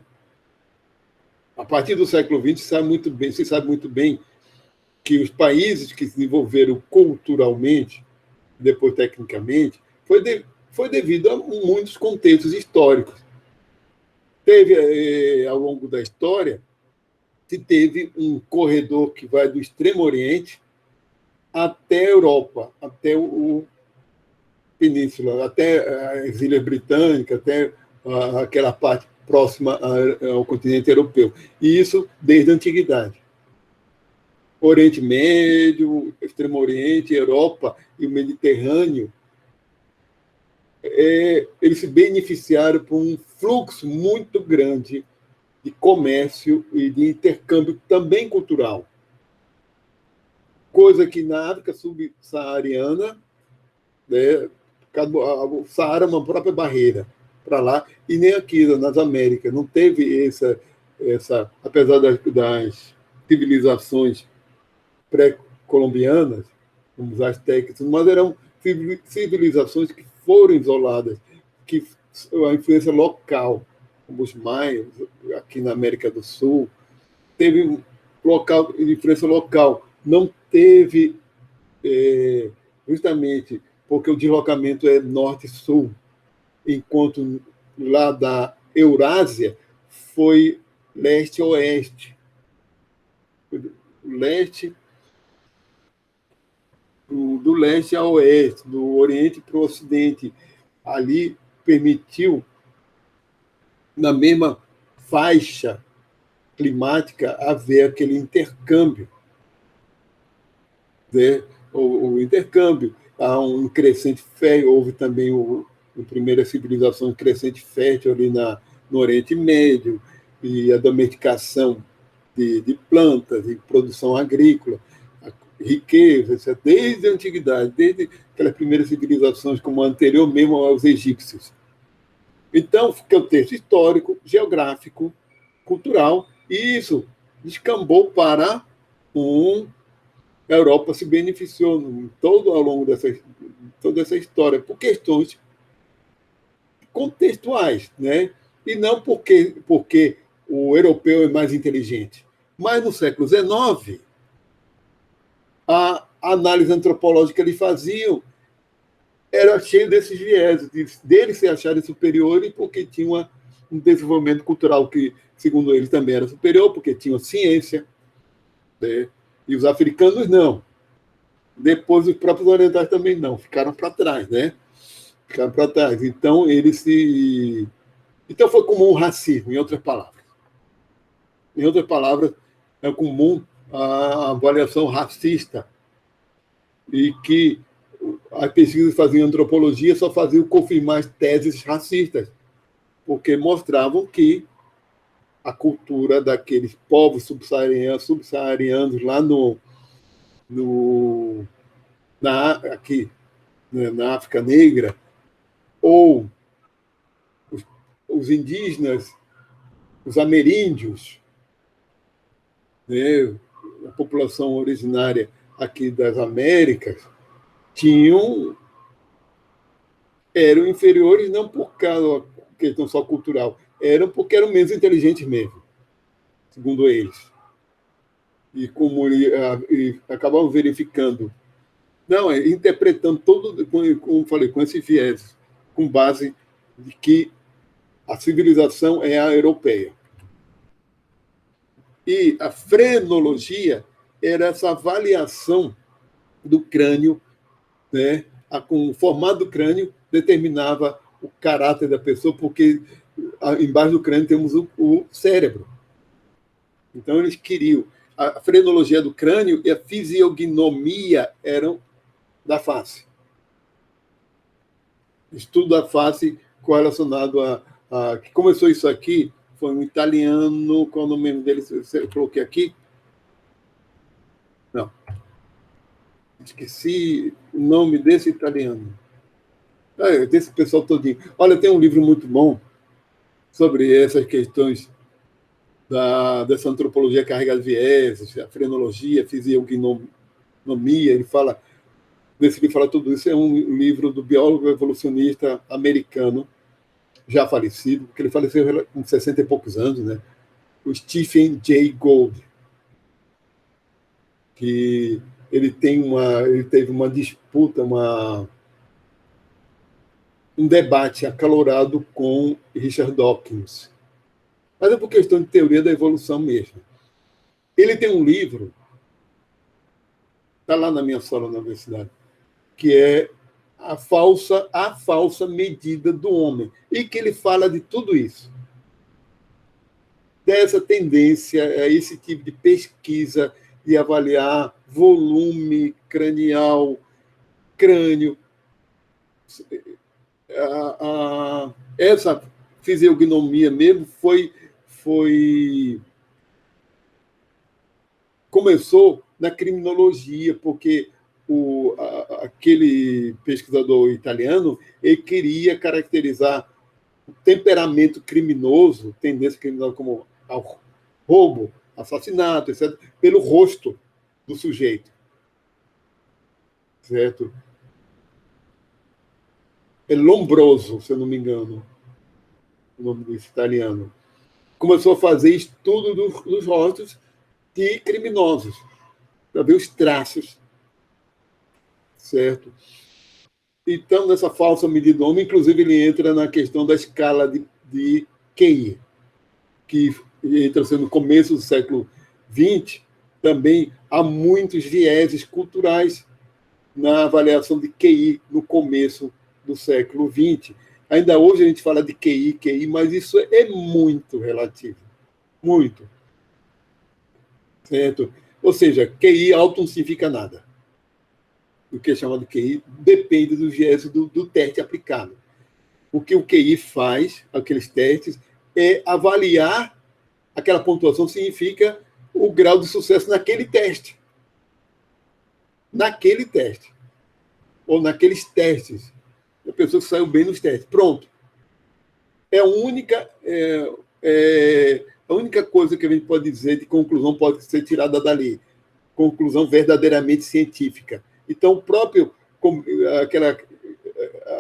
A partir do século XX, se sabe muito bem que os países que se desenvolveram culturalmente, depois tecnicamente, foi devido a muitos contextos históricos. Teve, ao longo da história, se teve um corredor que vai do Extremo Oriente até a Europa, até o Península, até as Ilhas Britânicas, até aquela parte próxima ao continente europeu. E isso desde a antiguidade. Oriente Médio, Extremo Oriente, Europa e o Mediterrâneo, eles se beneficiaram por um fluxo muito grande de comércio e de intercâmbio também cultural. Coisa que na África subsaariana, né, o Saara é uma própria barreira para lá, e nem aqui nas Américas. Não teve apesar das civilizações pré-colombianas, como os astecas, mas eram civilizações que foram isoladas, que a influência local, como os maias, aqui na América do Sul, teve influência local. Não teve, justamente porque o deslocamento é norte-sul, enquanto lá da Eurásia foi leste-oeste. Do leste ao oeste, do oriente para o ocidente. Ali permitiu, na mesma faixa climática, haver aquele intercâmbio. Né? O intercâmbio. Há um crescente fértil, houve também a primeira civilização crescente fértil ali no Oriente Médio, e a domesticação de plantas, de produção agrícola, riqueza, desde a antiguidade, desde aquelas primeiras civilizações, como a anterior mesmo aos egípcios. Então, fica o texto histórico, geográfico, cultural, e isso descambou para a Europa se beneficiou todo ao longo toda essa história por questões contextuais, né? E não porque o europeu é mais inteligente. Mas no século XIX, a análise antropológica que eles faziam era cheia desses viés, deles se acharem superiores porque tinham um desenvolvimento cultural que, segundo eles, também era superior, porque tinham ciência, né? E os africanos não. Depois os próprios orientais também não, ficaram para trás, né? Ficaram para trás. Então, Então foi comum o racismo, em outras palavras. Em outras palavras, é comum a avaliação racista e que as pesquisas que faziam antropologia só faziam confirmar as teses racistas, porque mostravam que a cultura daqueles povos subsaarianos lá aqui, né, na África Negra, ou os indígenas, os ameríndios, né, a população originária aqui das Américas, eram inferiores não por causa da questão só cultural, porque eram menos inteligentes mesmo, segundo eles. E acabavam verificando, interpretando todo, como falei, com esse viés, com base de que a civilização é a europeia. E a frenologia era essa avaliação do crânio, né? Com o formato do crânio determinava o caráter da pessoa, porque embaixo do crânio temos o cérebro. Então, eles queriam. A frenologia do crânio e a fisiognomia eram da face. Estudo da face correlacionado a que começou isso aqui foi um italiano, qual é o nome dele? Eu coloquei aqui? Não. Esqueci o nome desse italiano. Desse pessoal todinho. Olha, tem um livro muito bom sobre essas questões dessa antropologia carregada de vieses, a frenologia, a fisiognomia. Ele fala, nesse livro fala tudo isso. É um livro do biólogo evolucionista americano, já falecido, porque ele faleceu com 60 e poucos anos, né? O Stephen Jay Gould, que ele teve uma disputa, um debate acalorado com Richard Dawkins. Mas é por questão de teoria da evolução mesmo. Ele tem um livro, está lá na minha sala na universidade, que é a falsa medida do homem, e que ele fala de tudo isso. Dessa tendência a esse tipo de pesquisa, de avaliar volume cranial, crânio. Essa fisiognomia mesmo começou na criminologia, porque aquele pesquisador italiano ele queria caracterizar o temperamento criminoso, tendência criminosa como ao roubo, assassinato, etc., pelo rosto do sujeito. Certo? É Lombroso, se eu não me engano, o nome desse italiano. Começou a fazer estudo dos rostos de criminosos, para ver os traços. Certo? Então, nessa falsa medida do homem, inclusive, ele entra na questão da escala de QI, que entra no começo do século XX, também há muitos vieses culturais na avaliação de QI no começo do século XX. Ainda hoje a gente fala de QI, mas isso é muito relativo. Muito. Certo? Ou seja, QI alto não significa nada. O que é chamado de QI depende do viés do teste aplicado. O que o QI faz, aqueles testes, é avaliar aquela pontuação, significa o grau de sucesso naquele teste. Naquele teste. Ou naqueles testes. A pessoa que saiu bem nos testes. Pronto. É a única coisa que a gente pode dizer de conclusão pode ser tirada dali. Conclusão verdadeiramente científica. Então,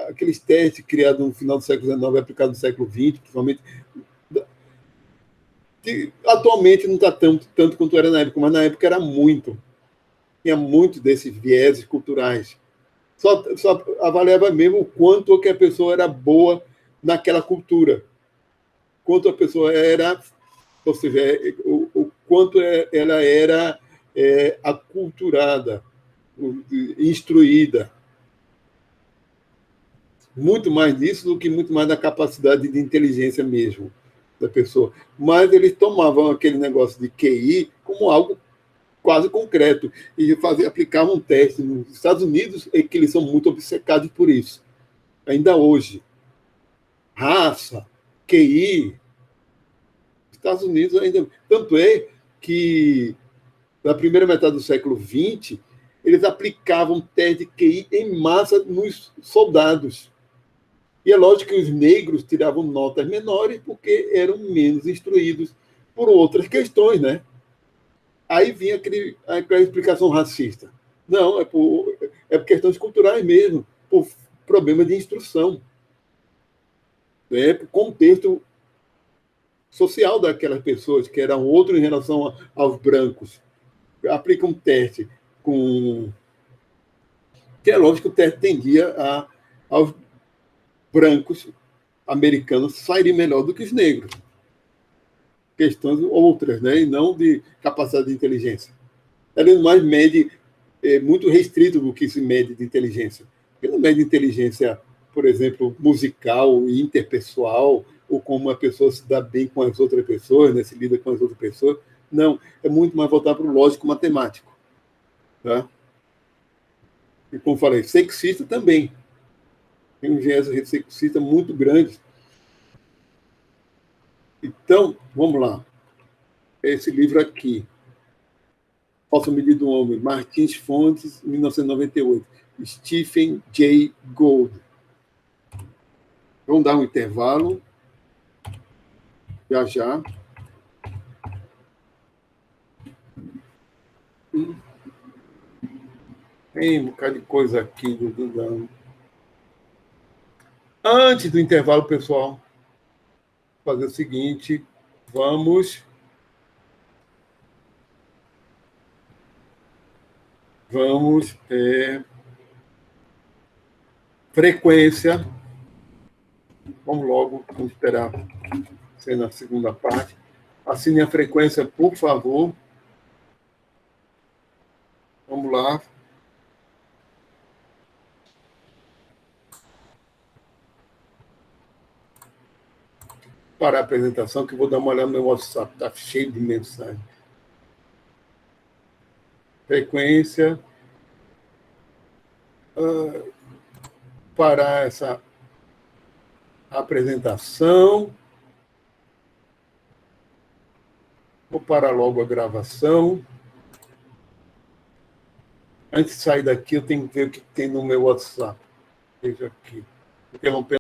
aqueles testes criados no final do século XIX, aplicados no século XX, principalmente, que atualmente não está tanto quanto era na época, mas na época era muito. Tinha muito desses vieses culturais. Só avaliava mesmo o quanto que a pessoa era boa naquela cultura. Quanto a pessoa era, ou seja, o quanto ela era aculturada, instruída. Muito mais disso do que muito mais da capacidade de inteligência mesmo da pessoa. Mas eles tomavam aquele negócio de QI como algo quase concreto e aplicavam um teste. Nos Estados Unidos é que eles são muito obcecados por isso. Ainda hoje. Raça, QI. Estados Unidos ainda... Tanto é que na primeira metade do século XX, eles aplicavam teste de QI em massa nos soldados. E é lógico que os negros tiravam notas menores porque eram menos instruídos por outras questões, né? Aí vinha aquela explicação racista. Não, é por questões culturais mesmo, por problema de instrução. Por contexto social daquelas pessoas, que eram outro em relação aos brancos. Aplica um teste com... que é lógico que o teste tendia aos brancos americanos saírem melhor do que os negros. Questões outras, né? E não de capacidade de inteligência. Ele mais mede muito restrito do que se mede de inteligência. Porque não mede inteligência, por exemplo, musical e interpessoal, ou como uma pessoa se dá bem com as outras pessoas, né, se lida com as outras pessoas. Não, é muito mais voltado para o lógico-matemático. Tá? E, como falei, sexista também. Tem um viés sexista muito grande. Então, vamos lá. Esse livro aqui, Falsa Medida do Homem, Martins Fontes, 1998. Stephen Jay Gould. Vamos dar um intervalo. Já, já. Tem um bocado de coisa aqui. Antes do intervalo, pessoal, fazer o seguinte. Vamos frequência. Vamos logo, vamos esperar ser na segunda parte. Assine a frequência, por favor. Vamos lá. Para a apresentação, que eu vou dar uma olhada no meu WhatsApp. Está cheio de mensagem. Frequência. Para essa apresentação. Vou parar logo a gravação. Antes de sair daqui, eu tenho que ver o que tem no meu WhatsApp. Veja aqui. Interrompendo.